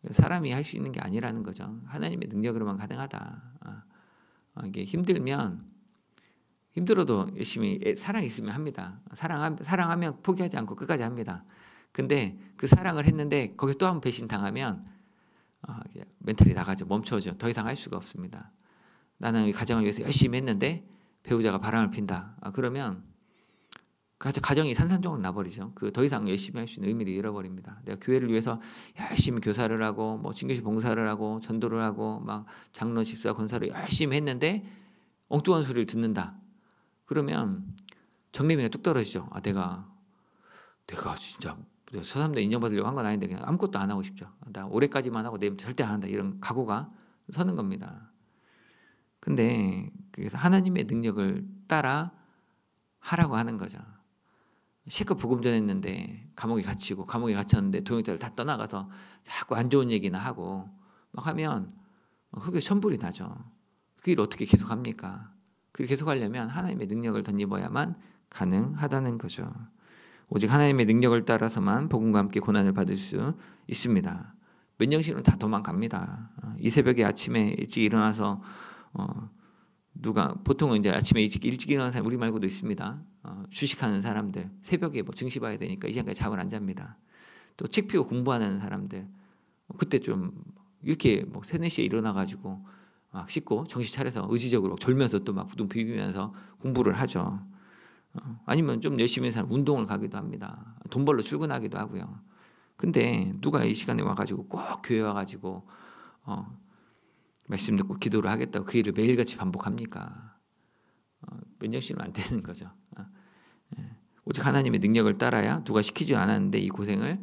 사람이 할 수 있는 게 아니라는 거죠. 하나님의 능력으로만 가능하다. 이게 힘들어도 열심히 사랑이 있으면 합니다. 사랑하면 포기하지 않고 끝까지 합니다. 근데 그 사랑을 했는데 거기서 또 한 번 배신 당하면 멘탈이 나가죠. 멈춰져. 더 이상 할 수가 없습니다. 나는 이 가정을 위해서 열심히 했는데 배우자가 바람을 핀다. 그러면 가정이 산산조각 나버리죠. 그 더 이상 열심히 할 수 있는 의미를 잃어버립니다. 내가 교회를 위해서 열심히 교사를 하고 뭐 친교실 봉사를 하고 전도를 하고 막 장로 집사 권사를 열심히 했는데 엉뚱한 소리를 듣는다. 그러면 정리미가 뚝 떨어지죠. 내가 진짜 저 사람들 인정받으려고 한 건 아닌데 그냥 아무것도 안 하고 싶죠. 나 올해까지만 하고 내일부터 절대 안 한다. 이런 각오가 서는 겁니다. 근데 그래서 하나님의 능력을 따라 하라고 하는 거죠. 실컷 복음 전했는데 감옥에 갇혔는데 동역자들 다 떠나가서 자꾸 안 좋은 얘기나 하고 막 하면 흙에 천불이 나죠. 그 일 어떻게 계속합니까? 그 일 계속하려면 하나님의 능력을 덧입어야만 가능하다는 거죠. 오직 하나님의 능력을 따라서만 복음과 함께 고난을 받을 수 있습니다. 맨정신으로 다 도망갑니다. 이 새벽에 아침에 일찍 일어나서 누가 보통은 이제 아침에 일찍 일어나는 사람 우리 말고도 있습니다. 주식하는 사람들 새벽에 뭐 증시 봐야 되니까 이 시간까지 잠을 안 잡니다. 또 책 펴고 공부하는 사람들 그때 좀 이렇게 뭐 3, 4시에 일어나가지고 막 씻고 정신 차려서 의지적으로 졸면서 또 막 눈 비비면서 공부를 하죠. 아니면 좀 열심히 하는 사람 운동을 가기도 합니다. 돈 벌러 출근하기도 하고요. 근데 누가 이 시간에 와가지고 꼭 교회 와가지고 말씀 듣고 기도를 하겠다고 그 일을 매일같이 반복합니까? 맨정신은 안 되는 거죠. 오직 하나님의 능력을 따라야 누가 시키지 않았는데 이 고생을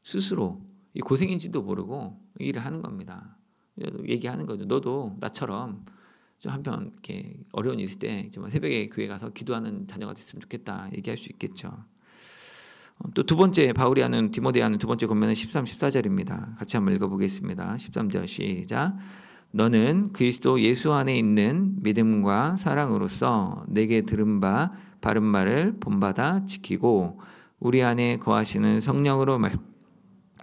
스스로 이 고생인지도 모르고 일을 하는 겁니다. 얘기하는 거죠. 너도 나처럼 좀 한편 이렇게 어려운 일 있을 때 정말 새벽에 교회 가서 기도하는 자녀가 됐으면 좋겠다 얘기할 수 있겠죠. 또 두 번째 바울이 하는 디모데에 하는 두 번째 권면은 13, 14절입니다. 같이 한번 읽어보겠습니다. 13절 시작. 너는 그리스도 예수 안에 있는 믿음과 사랑으로서 내게 들은 바 바른 말을 본받아 지키고 우리 안에 거하시는 성령으로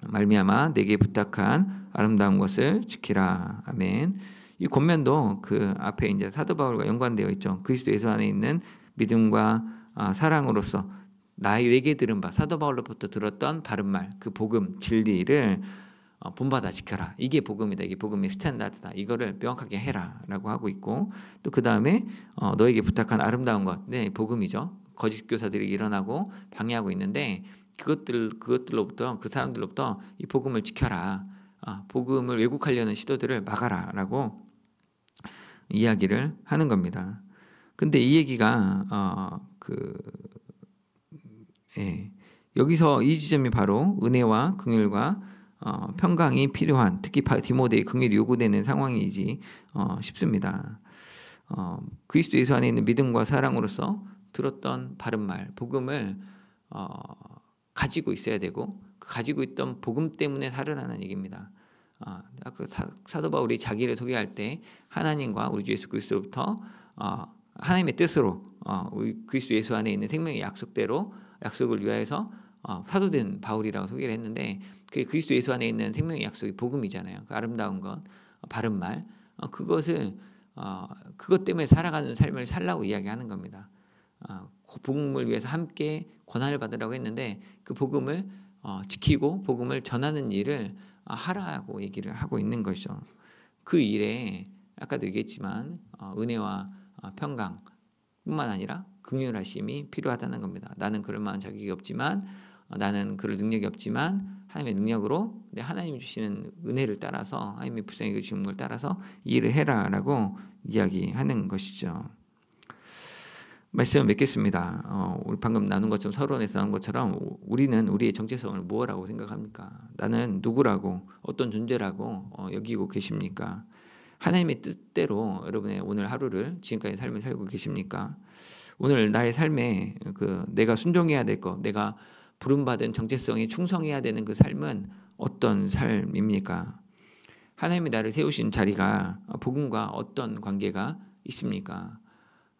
말미암아 내게 부탁한 아름다운 것을 지키라. 아멘. 이 권면도 그 앞에 이제 사도 바울과 연관되어 있죠. 그리스도 예수 안에 있는 믿음과 사랑으로서 내게 들은 바 사도 바울로부터 들었던 바른 말, 그 복음 진리를 본받아 지켜라. 이게 복음이다. 이게 복음의 스탠다드다. 이거를 명확하게 해라라고 하고 있고 또 그 다음에 너에게 부탁한 아름다운 것, 네 복음이죠. 거짓 교사들이 일어나고 방해하고 있는데 그것들로부터 그 사람들로부터 이 복음을 지켜라. 복음을 왜곡하려는 시도들을 막아라라고 이야기를 하는 겁니다. 근데 이 얘기가 여기서 이 지점이 바로 은혜와 긍휼과 평강이 필요한 특히 디모데의 긍휼이 요구되는 상황이지 싶습니다. 그리스도 예수 안에 있는 믿음과 사랑으로서 들었던 바른 말, 복음을 가지고 있어야 되고 그 가지고 있던 복음 때문에 살으라는 얘기입니다. 사도 바울이 자기를 소개할 때 하나님과 우리 주 예수 그리스도로부터 하나님의 뜻으로 그리스도 예수 안에 있는 생명의 약속대로 약속을 위하여서 사도된 바울이라고 소개를 했는데 그 그리스도 예수 안에 있는 생명의 약속이 복음이잖아요. 그 아름다운 것, 바른 말, 그것을 그것 때문에 살아가는 삶을 살라고 이야기하는 겁니다. 복음을 위해서 함께 고난을 받으라고 했는데 그 복음을 지키고 복음을 전하는 일을 하라고 얘기를 하고 있는 것이죠. 그 일에 아까도 얘기했지만 은혜와 평강뿐만 아니라 긍휼하심이 필요하다는 겁니다. 나는 그럴 만한 자격이 없지만 나는 그럴 능력이 없지만 하나님의 능력으로 하나님이 주시는 은혜를 따라서 하나님의 불쌍히 주시는 걸 따라서 이 일을 해라라고 이야기하는 것이죠. 말씀을 맺겠습니다. 우리 방금 나눈 것처럼 서론에서 한 것처럼 우리는 우리의 정체성을 무엇이라고 생각합니까? 나는 누구라고 어떤 존재라고 여기고 계십니까? 하나님의 뜻대로 여러분의 오늘 하루를 지금까지 삶을 살고 계십니까? 오늘 나의 삶에 내가 순종해야 될 것, 내가 부름받은 정체성에 충성해야 되는 그 삶은 어떤 삶입니까? 하나님이 나를 세우신 자리가 복음과 어떤 관계가 있습니까?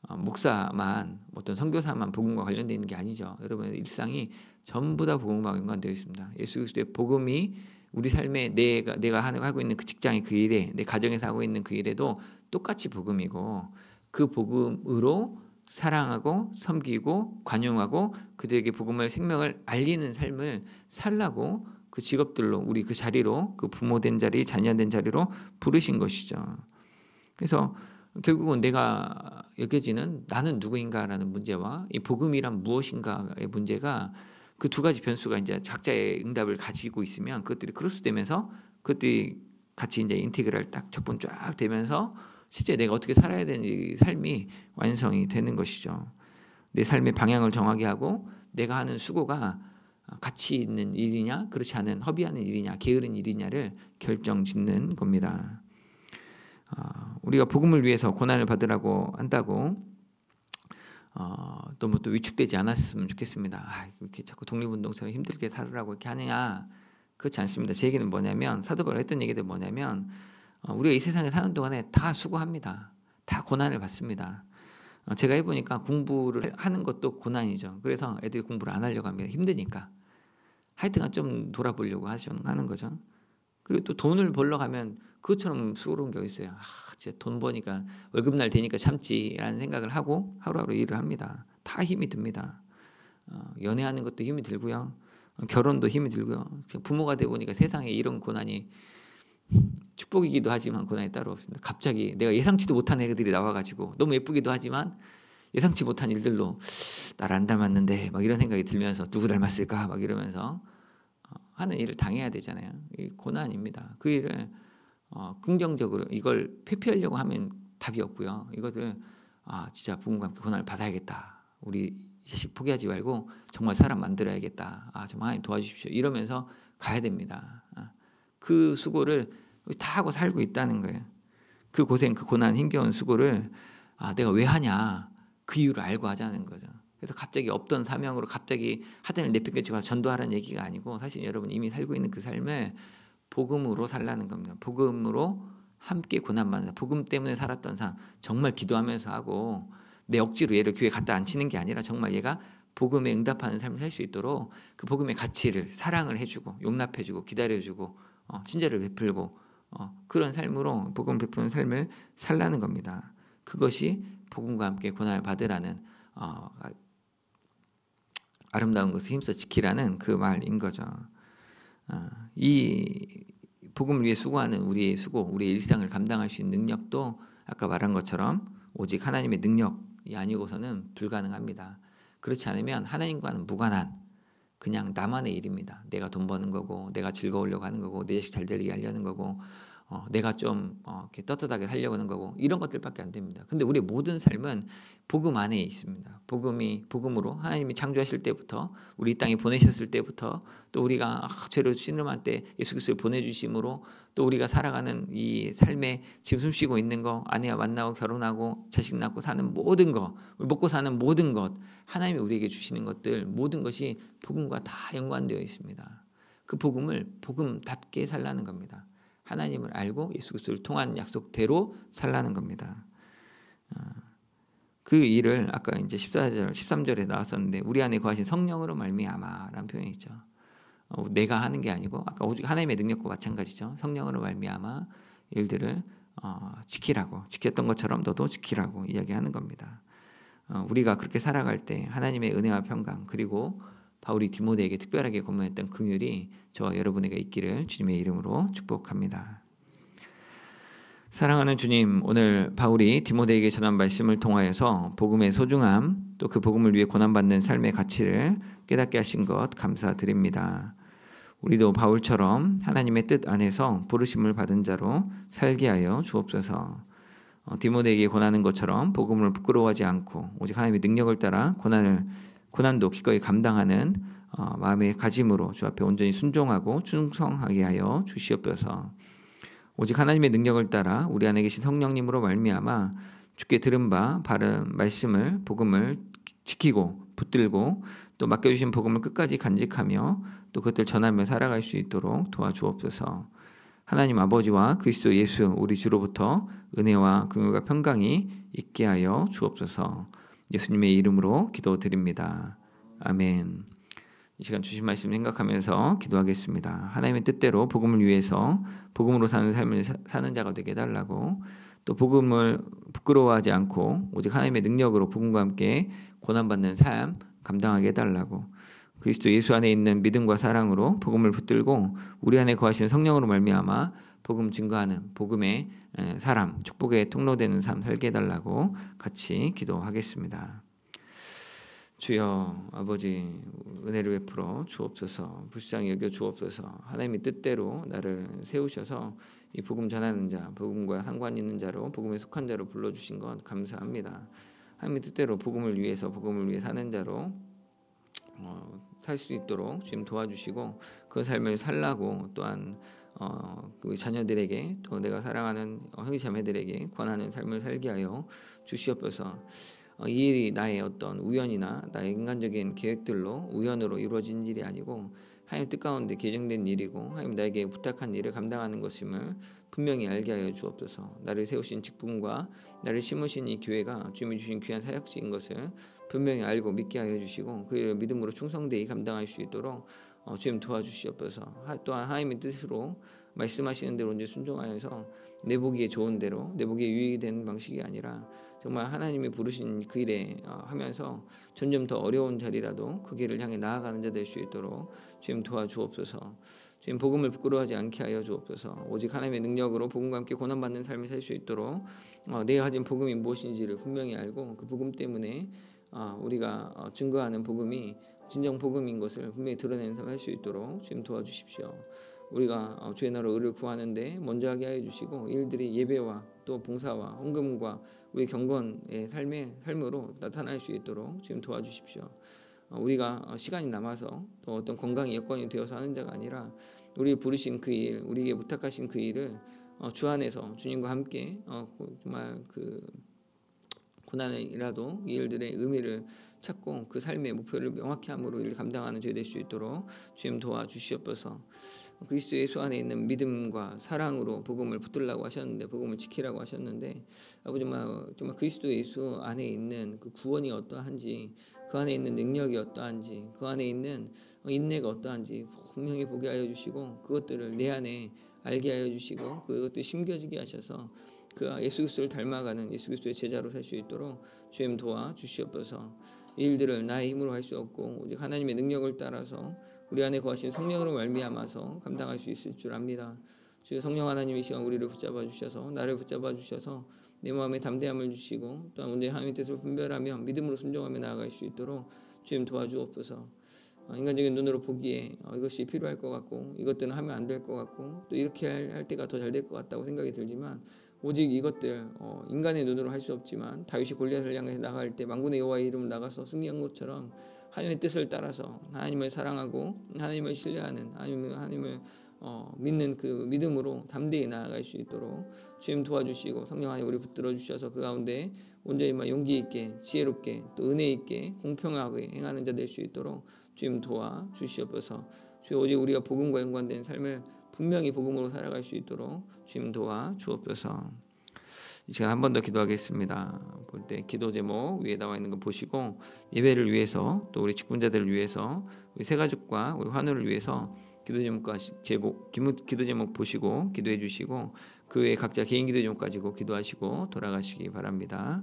목사만 어떤 선교사만 복음과 관련되어 있는 게 아니죠. 여러분의 일상이 전부 다 복음과 연관되어 있습니다. 예수 그리스도의 복음이 우리 삶에 내가 하고 있는 그 직장의 그 일에 내 가정에서 하고 있는 그 일에도 똑같이 복음이고 그 복음으로 사랑하고 섬기고 관용하고 그들에게 복음을 생명을 알리는 삶을 살라고 그 직업들로 우리 그 자리로 그 부모된 자리 자녀된 자리로 부르신 것이죠. 그래서 결국은 내가 여겨지는 나는 누구인가라는 문제와 이 복음이란 무엇인가의 문제가 그 두 가지 변수가 이제 각자의 응답을 가지고 있으면 그것들이 크로스되면서 그것들이 같이 이제 인테그랄 딱 적분 쫙 되면서 실제 내가 어떻게 살아야 되는지 삶이 완성이 되는 것이죠. 내 삶의 방향을 정하게 하고 내가 하는 수고가 가치 있는 일이냐 그렇지 않은 허비하는 일이냐 게으른 일이냐를 결정짓는 겁니다. 우리가 복음을 위해서 고난을 받으라고 한다고 너무 또 위축되지 않았으면 좋겠습니다. 이렇게 자꾸 독립운동처럼 힘들게 살으라고 이렇게 하느냐 그렇지 않습니다. 제 얘기는 뭐냐면 사도 바울이 했던 얘기도 뭐냐면 우리가 이 세상에 사는 동안에 다 수고합니다. 다 고난을 받습니다. 제가 해보니까 공부를 하는 것도 고난이죠. 그래서 애들이 공부를 안 하려고 합니다. 힘드니까. 하여튼간 좀 돌아보려고 하는 거죠. 그리고 또 돈을 벌러 가면 그것처럼 수고로운 게 있어요. 진짜 돈 버니까 월급날 되니까 참지라는 생각을 하고 하루하루 일을 합니다. 다 힘이 듭니다. 연애하는 것도 힘이 들고요. 결혼도 힘이 들고요. 부모가 돼 보니까 세상에 이런 고난이 축복이기도 하지만 고난이 따로 없습니다. 갑자기 내가 예상치도 못한 애들이 나와가지고 너무 예쁘기도 하지만 예상치 못한 일들로 나를 안 닮았는데 막 이런 생각이 들면서 누구 닮았을까 막 이러면서 하는 일을 당해야 되잖아요. 이 고난입니다. 그 일을 긍정적으로 이걸 회피하려고 하면 답이 없고요. 이것을 진짜 부모님과 함께 고난을 받아야겠다. 우리 이 자식 포기하지 말고 정말 사람 만들어야겠다. 정말 하나님 도와주십시오. 이러면서 가야 됩니다. 그 수고를 다 하고 살고 있다는 거예요. 그 고생, 그 고난, 힘겨운 수고를 내가 왜 하냐 그 이유를 알고 하자는 거죠. 그래서 갑자기 없던 사명으로 갑자기 하늘을 내팽개치고 전도하라는 얘기가 아니고 사실 여러분 이미 살고 있는 그 삶을 복음으로 살라는 겁니다. 복음으로 함께 고난받는 복음 때문에 살았던 삶 정말 기도하면서 하고 내 억지로 얘를 교회 갖다 앉히는 게 아니라 정말 얘가 복음에 응답하는 삶을 살 수 있도록 그 복음의 가치를 사랑을 해주고 용납해주고 기다려주고 친절을 베풀고 그런 삶으로 복음 베푸는 삶을 살라는 겁니다. 그것이 복음과 함께 고난을 받으라는 아름다운 것을 힘써 지키라는 그 말인 거죠. 이 복음을 위해 수고하는 우리의 수고, 우리의 일상을 감당할 수 있는 능력도 아까 말한 것처럼 오직 하나님의 능력이 아니고서는 불가능합니다. 그렇지 않으면 하나님과는 무관한 그냥 나만의 일입니다. 내가 돈 버는 거고 내가 즐거우려고 하는 거고 내 자식 잘 되게 하려는 거고 내가 좀 이렇게 떳떳하게 살려고 하는 거고 이런 것들밖에 안 됩니다. 근데 우리의 모든 삶은 복음 안에 있습니다. 복음으로 하나님이 창조하실 때부터 우리 이 땅에 보내셨을 때부터 또 우리가 죄로 신음할 때 예수 그리스도를 보내주심으로 또 우리가 살아가는 이 삶에 지금 숨쉬고 있는 거 아내와 만나고 결혼하고 자식 낳고 사는 모든 거 우리 먹고 사는 모든 것 하나님이 우리에게 주시는 것들 모든 것이 복음과 다 연관되어 있습니다. 그 복음을 복음답게 살라는 겁니다. 하나님을 알고 예수 그리스도를 통한 약속대로 살라는 겁니다. 그 일을 아까 이제 14절, 13절에 나왔었는데 우리 안에 거하신 성령으로 말미암아라는 표현이 있죠. 내가 하는 게 아니고 아까 오직 하나님의 능력과 마찬가지죠. 성령으로 말미암아 일들을 지키라고 지켰던 것처럼 너도 지키라고 이야기하는 겁니다. 우리가 그렇게 살아갈 때 하나님의 은혜와 평강 그리고 바울이 디모데에게 특별하게 권면했던 긍휼이 저와 여러분에게 있기를 주님의 이름으로 축복합니다. 사랑하는 주님, 오늘 바울이 디모데에게 전한 말씀을 통하여서 복음의 소중함 또 그 복음을 위해 고난받는 삶의 가치를 깨닫게 하신 것 감사드립니다. 우리도 바울처럼 하나님의 뜻 안에서 부르심을 받은 자로 살게 하여 주옵소서. 디모데에게 권하는 것처럼 복음을 부끄러워하지 않고 오직 하나님의 능력을 따라 고난도 기꺼이 감당하는 마음의 가짐으로 주 앞에 온전히 순종하고 충성하게 하여 주시옵소서. 오직 하나님의 능력을 따라 우리 안에 계신 성령님으로 말미암아 주께 들은 바 바른 말씀을 복음을 지키고 붙들고 또 맡겨주신 복음을 끝까지 간직하며 또 그것들 전하며 살아갈 수 있도록 도와주옵소서. 하나님 아버지와 그리스도 예수 우리 주로부터 은혜와 긍휼과 평강이 있게 하여 주옵소서. 예수님의 이름으로 기도드립니다. 아멘. 이 시간 주신 말씀 생각하면서 기도하겠습니다. 하나님의 뜻대로 복음을 위해서 복음으로 사는 삶을 사는 자가 되게 해달라고 또 복음을 부끄러워하지 않고 오직 하나님의 능력으로 복음과 함께 고난받는 삶 감당하게 해달라고 그리스도 예수 안에 있는 믿음과 사랑으로 복음을 붙들고 우리 안에 거하시는 성령으로 말미암아 복음 증거하는 복음의 사람, 축복의 통로되는 삶 살게 해달라고 같이 기도하겠습니다. 주여 아버지, 은혜를 베풀어 주옵소서. 불쌍히 여겨 주옵소서. 하나님의 뜻대로 나를 세우셔서 이 복음 전하는 자, 복음과 상관 있는 자로, 복음에 속한 자로 불러주신 것 감사합니다. 하나님의 뜻대로 복음을 위해서, 복음을 위해 사는 자로 살 수 있도록 주님 도와주시고, 그 삶을 살라고 또한 그 자녀들에게, 또 내가 사랑하는 형제자매들에게 권하는 삶을 살게 하여 주시옵소서. 이 일이 나의 어떤 우연이나 나의 인간적인 계획들로 우연으로 이루어진 일이 아니고 하나님 뜻 가운데 계정된 일이고, 하나님 나에게 부탁한 일을 감당하는 것임을 분명히 알게 하여 주옵소서. 나를 세우신 직분과 나를 심으신 이 교회가 주님이 주신 귀한 사역지인 것을 분명히 알고 믿게 하여 주시고, 그 일을 믿음으로 충성되이 감당할 수 있도록 주님 도와주시옵소서. 또한 하나님의 뜻으로 말씀하시는 대로 이제 순종하여서 내 보기에 좋은 대로, 내 보기에 유익이 되는 방식이 아니라 정말 하나님이 부르신 그 일에 하면서 점점 더 어려운 자리라도 그 길을 향해 나아가는 자 될 수 있도록 주님 도와주옵소서. 주님 복음을 부끄러워하지 않게 하여 주옵소서. 오직 하나님의 능력으로 복음과 함께 고난받는 삶을 살 수 있도록 내가 가진 복음이 무엇인지를 분명히 알고, 그 복음 때문에 우리가 증거하는 복음이 진정 복음인 것을 분명히 드러내는 삶을 할 수 있도록 주님 도와주십시오. 우리가 주의 나라 의를 구하는데 먼저 하게 하여 주시고, 일들이 예배와 또 봉사와 헌금과 우리 경건의 삶으로 나타날 수 있도록 주님 도와주십시오. 우리가 시간이 남아서 또 어떤 건강이 여건이 되어서 하는 자가 아니라, 우리 부르신 그 일, 우리에게 부탁하신 그 일을 주 안에서 주님과 함께 정말 그 고난이라도 이 일들의 의미를 찾고 그 삶의 목표를 명확히 함으로 이를 감당하는 저희 될 수 있도록 주님 도와주시옵소서. 그리스도 예수 안에 있는 믿음과 사랑으로 복음을 붙들라고 하셨는데, 복음을 지키라고 하셨는데, 아버지 정말 그리스도 예수 안에 있는 그 구원이 어떠한지, 그 안에 있는 능력이 어떠한지, 그 안에 있는 인내가 어떠한지 분명히 보게 하여 주시고, 그것들을 내 안에 알게 하여 주시고, 그것들이 심겨지게 하셔서 그 예수 그리스도를 닮아가는 예수 그리스도의 제자로 살 수 있도록 주님 도와 주시옵소서. 이 일들을 나의 힘으로 할 수 없고 오직 하나님의 능력을 따라서 우리 안에 거하신 성령으로 말미암아서 감당할 수 있을 줄 압니다. 주여 성령 하나님, 이 시간 우리를 붙잡아 주셔서, 나를 붙잡아 주셔서 내 마음에 담대함을 주시고, 또한 온전히 하나님의 뜻을 분별하며 믿음으로 순종하며 나아갈 수 있도록 주님 도와주옵소서. 인간적인 눈으로 보기에 이것이 필요할 것 같고, 이것들은 하면 안 될 것 같고, 또 이렇게 할 때가 더 잘 될 것 같다고 생각이 들지만, 오직 이것들 인간의 눈으로 할 수 없지만, 다윗이 골리앗을 향해서 나갈 때 만군의 여호와의 이름을 나가서 승리한 것처럼 하나님의 뜻을 따라서 하나님을 사랑하고 하나님을 신뢰하는, 하나님을 믿는 그 믿음으로 담대히 나아갈 수 있도록 주님 도와주시고, 성령 하나님 우리 붙들어 주셔서 그 가운데 온전히 용기 있게, 지혜롭게, 또 은혜 있게, 공평하게 행하는 자 될 수 있도록 주님 도와 주시옵소서. 주여 오직 우리가 복음과 연관된 삶을 분명히 복음으로 살아갈 수 있도록 주님 도와 주옵소서. 이 시간 한 번 더 기도하겠습니다. 볼 때 기도 제목 위에 나와 있는 거 보시고, 예배를 위해서, 또 우리 직분자들을 위해서, 우리 새 가족과 우리 환우를 위해서 기도 제목 보시고 기도해 주시고, 그 외에 각자 개인 기도 제목 가지고 기도하시고 돌아가시기 바랍니다.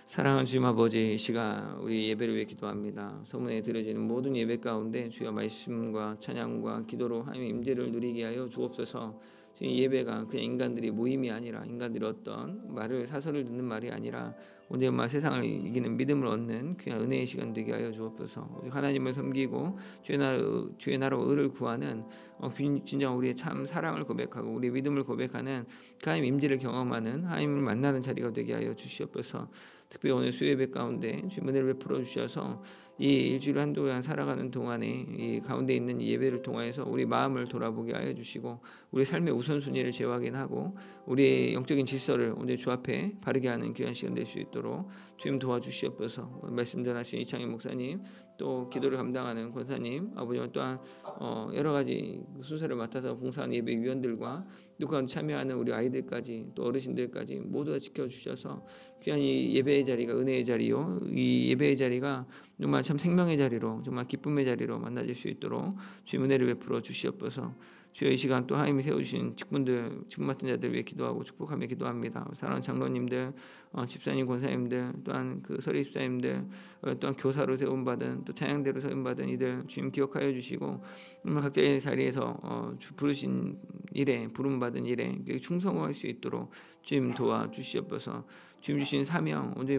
사랑하는 주님 아버지, 이 시간 우리 예배를 위해 기도합니다. 서문에 드려지는 모든 예배 가운데 주여 말씀과 찬양과 기도로 하나님의 임재를 누리게 하여 주옵소서. 주님, 예배가 그냥 인간들이 모임이 아니라, 인간들이 어떤 말을 사설을 듣는 말이 아니라 오늘 세상을 이기는 믿음을 얻는 귀한 은혜의 시간 되게 하여 주옵소서. 하나님을 섬기고 주의 나라 의를 구하는 진정 우리의 참 사랑을 고백하고 우리의 믿음을 고백하는 그 하나님 임재를 경험하는, 하나님을 만나는 자리가 되게 하여 주시옵소서. 특별히 오늘 수요예배 가운데 주님 은혜를 베풀어 주셔서 이 일주일 한 동안 살아가는 동안에 이 가운데 있는 예배를 통하여서 우리 마음을 돌아보게 하여 주시고, 우리 삶의 우선순위를 재확인하고 우리의 영적인 질서를 오늘 주 앞에 바르게 하는 귀한 시간 될 수 있도록 주님 도와주시옵소서. 말씀 전하신 이창희 목사님, 또 기도를 감당하는 권사님, 아버지와 또한 여러 가지 순서를 맡아서 봉사하는 예배 위원들과 또 그 참여하는 우리 아이들까지, 또 어르신들까지 모두 다 지켜주셔서 귀한 이 예배의 자리가 은혜의 자리요, 이 예배의 자리가 정말 참 생명의 자리로, 정말 기쁨의 자리로 만나질 수 있도록 주님 은혜를 베풀어 주시옵소서. 주여 이 시간 또 하나님이 세워주신 직분들 직분 맡은 자들 위해 기도하고 축복하며 기도합니다. 사랑하는 장로님들, 집사님, 권사님들, 또한 그 서리 집사님들, 또한 교사로 세움받은 또 찬양대로 세움받은 이들 주님 기억하여 주시고 각자의 자리에서 부르신 일에 부름받은 일에 충성할 수 있도록 주님 도와주시옵소서. 주님 주신 사명 온전히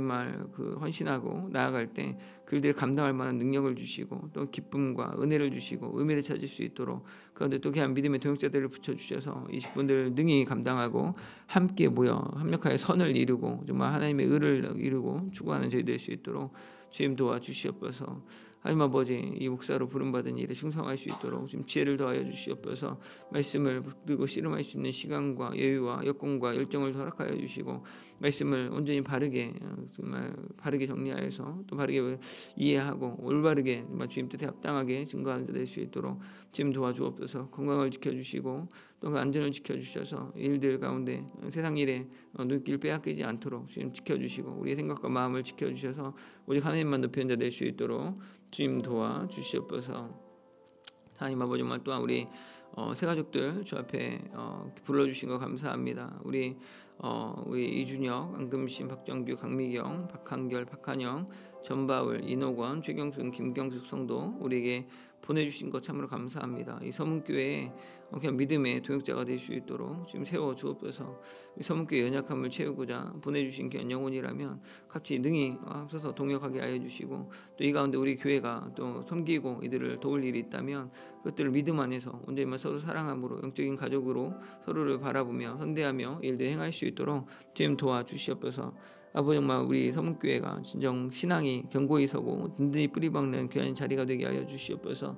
그 헌신하고 나아갈 때 그들을 감당할 만한 능력을 주시고 또 기쁨과 은혜를 주시고 의미를 찾을 수 있도록 그런데 또 그냥 믿음의 동역자들을 붙여주셔서 이 직분들을 능히 감당하고 함께 모여 합력하여 선을 이루고 정말 하나님의 의를 이루고 추구하는 저희 될 수 있도록 주님 도와주시옵소서. 하나님 아버지 이 목사로 부름받은 일에 충성할 수 있도록 지금 지혜를 더하여 주시옵소서. 말씀을 붙들고 씨름할 수 있는 시간과 여유와 여건과 열정을 허락하여 주시고 말씀을 온전히 바르게 정말 바르게 정리하여서 또 바르게 이해하고 올바르게 정말 주님 뜻에 합당하게 증거하는 자 될 수 있도록 지금 도와주옵소서. 건강을 지켜주시고 또 그 안전을 지켜주셔서 일들 가운데 세상 일에 눈길 빼앗기지 않도록 주님 지켜주시고 우리의 생각과 마음을 지켜주셔서 오직 하나님만 높이는 자 될 수 있도록 주님 도와주시옵소서. 하나님 아버지 정말 또한 우리 새 가족들 주 앞에 불러주신 거 감사합니다. 우리 이준혁, 안금신, 박정규, 강미경, 박한결, 박한영, 전바울, 이노건, 최경순, 김경숙 성도 우리에게 보내주신 것 참으로 감사합니다. 이 서문교회에 그냥 믿음의 동역자가 될 수 있도록 지금 세워 주옵소서. 이 서문교회 연약함을 채우고자 보내주신 귀한 영혼이라면 같이 능히 앞서서 동역하게 하여 주시고 또 이 가운데 우리 교회가 또 섬기고 이들을 도울 일이 있다면 그것들을 믿음 안에서 온전히 서로 사랑함으로 영적인 가족으로 서로를 바라보며 선대하며 일들 행할 수 있도록 주님 도와주시옵소서. 아버지 정말 우리 서문교회가 진정 신앙이 견고히 서고 든든히 뿌리박는 귀한 자리가 되게 하여 주시옵소서.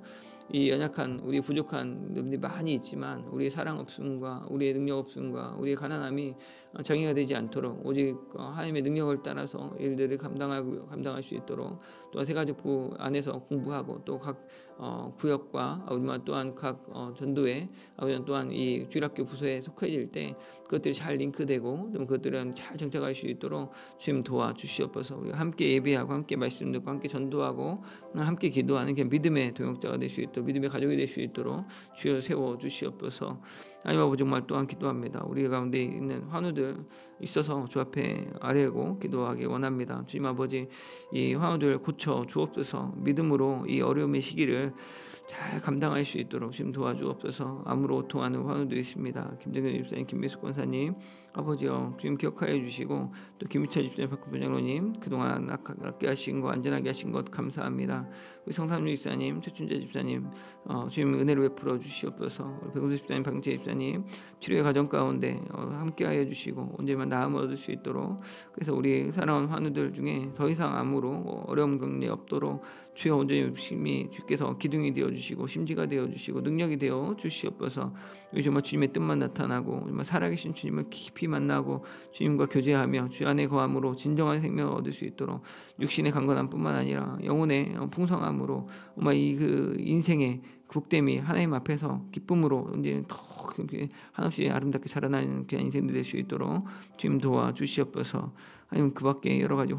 이 연약한 우리 부족한 분들이 많이 있지만 우리의 사랑 없음과 우리의 능력 없음과 우리의 가난함이 정의가 되지 않도록 오직 하나님의 능력을 따라서 일들을 감당할 수 있도록 또한 세가족부 안에서 공부하고 또 각 구역과 또한 각 전도회 또한 이 주일학교 부서에 속해질 때 그것들이 잘 링크되고 그것들은 잘 정착할 수 있도록 주님 도와주시옵소서. 우리가 함께 예배하고 함께 말씀 듣고 함께 전도하고 함께 기도하는 그 믿음의 동역자가 될 수 있도록 믿음의 가족이 될 수 있도록 주여 세워 주시옵소서. 하나님 아버지 정말 또한 기도합니다. 우리 가운데 있는 환우들 있어서 주 앞에 아뢰고 기도하기 원합니다. 주님 아버지 이 환우들 고쳐 주옵소서. 믿음으로 이 어려움의 시기를 잘 감당할 수 있도록 지금 도와주옵소서. 암으로 고통하는 환우들이 있습니다. 김정현 집사님, 김미숙 권사님, 아버지여 주님 기억하여 주시고 또 김희철 집사님, 박근혜 장로님 그동안 낫게 하신 것 안전하게 하신 것 감사합니다. 우리 성삼류 집사님, 최춘재 집사님 주님 은혜를 베풀어 주시옵소서. 우리 백운수 집사님, 방재 집사님 치료의 과정 가운데 함께하여 주시고 언제만 나음을 얻을 수 있도록 그래서 우리 사랑하는 환우들 중에 더 이상 암으로 어려움 격리 없도록 주여 온전히 열심히 주께서 기둥이 되어주시고 심지가 되어주시고 능력이 되어 주시옵소서. 정말 주님의 뜻만 나타나고 정말 살아계신 주님을 깊이 만나고 주님과 교제하며 주 안에 거함으로 진정한 생명을 얻을 수 있도록 육신의 강건함뿐만 아니라 영혼의 풍성함으로 정말 그 인생의 복됨이 하나님 앞에서 기쁨으로 이제 더 한없이 아름답게 자라나는 귀한 인생들 될 수 있도록 주님 도와주시옵소서. 하나님 그밖에 여러 가지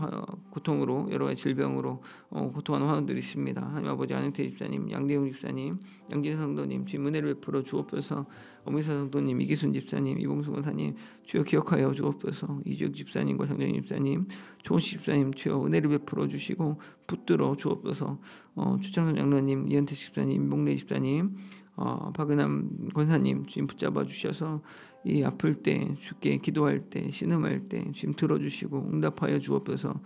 고통으로 여러 가지 질병으로 고통하는 환우들이 있습니다. 하나님 아버지 안영태 집사님, 양대웅 집사님, 양진 성도님 주님 은혜를 베풀어 주옵소서. 어미사 성도님, 이기순 집사님, 이봉수 권사님 주여 기억하여 주옵소서. 이주혁 집사님과 장정희 집사님, 조은식 집사님 주여 은혜를 베풀어 주시고 붙들어 주옵소서. 추창선 장로님, 이현태 집사님, 임봉래 집사님, 박은함 권사님 주님 붙잡아 주셔서 이 아플 때 주께 기도할 때 신음할 때 주님 들어주시고 응답하여 주옵소서.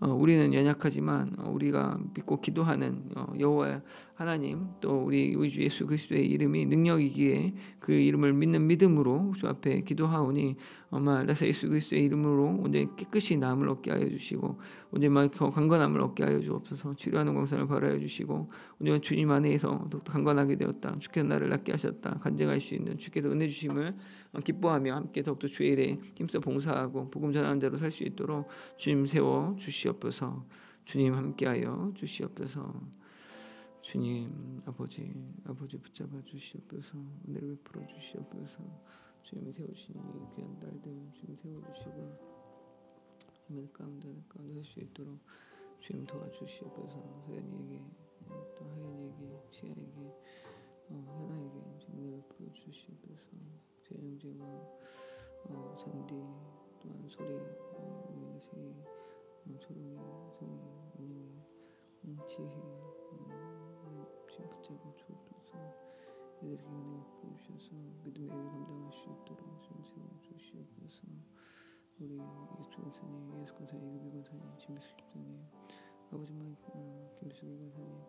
우리는 연약하지만 우리가 믿고 기도하는 여호와 하나님 또 우리 주 예수 그리스도의 이름이 능력이기에 그 이름을 믿는 믿음으로 주 앞에 기도하오니 나사 예수 그리스도의 이름으로 온전히 깨끗이 나음을 얻게 하여 주시고 온전히 강건함을 얻게 하여 주옵소서. 치료하는 광선을 발하여 주시고 온전히 주님 안에서 더욱더 강건하게 되었다. 주께서 나를 낫게 하셨다. 간증할 수 있는 주께서 은혜 주심을 기뻐하며 함께 더욱더 주의 일에 힘써 봉사하고 복음 전하는 자로 살 수 있도록 주님 세워 주시옵소서. 주님 함께하여 주시옵소서. 주님 아버지 붙잡아 주시옵소서. 은혜를 베풀어 주시옵소서. 주님이 세우신 이 귀한 딸들 주님 세워주시고 주님의 가운데 할 수 있도록 주님 도와주시옵소서. 서연이에게 또 하연이에게 치아에게 현아에게 주님 은혜를 베풀어 주시옵소서. 은혜와 잔디 또한 소리 세이 초롱이 소리 은영이 지혜 붙잡고 주옵소서. 이들에게 은혜 부으셔서 믿음의 일을 감당할 수 있도록 좀 세워주시옵소서. 우리 예수 권사님, 예수 권사님, 이규비 권사님, 진미숙 집사님, 아버지 김수기 권사님,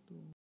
또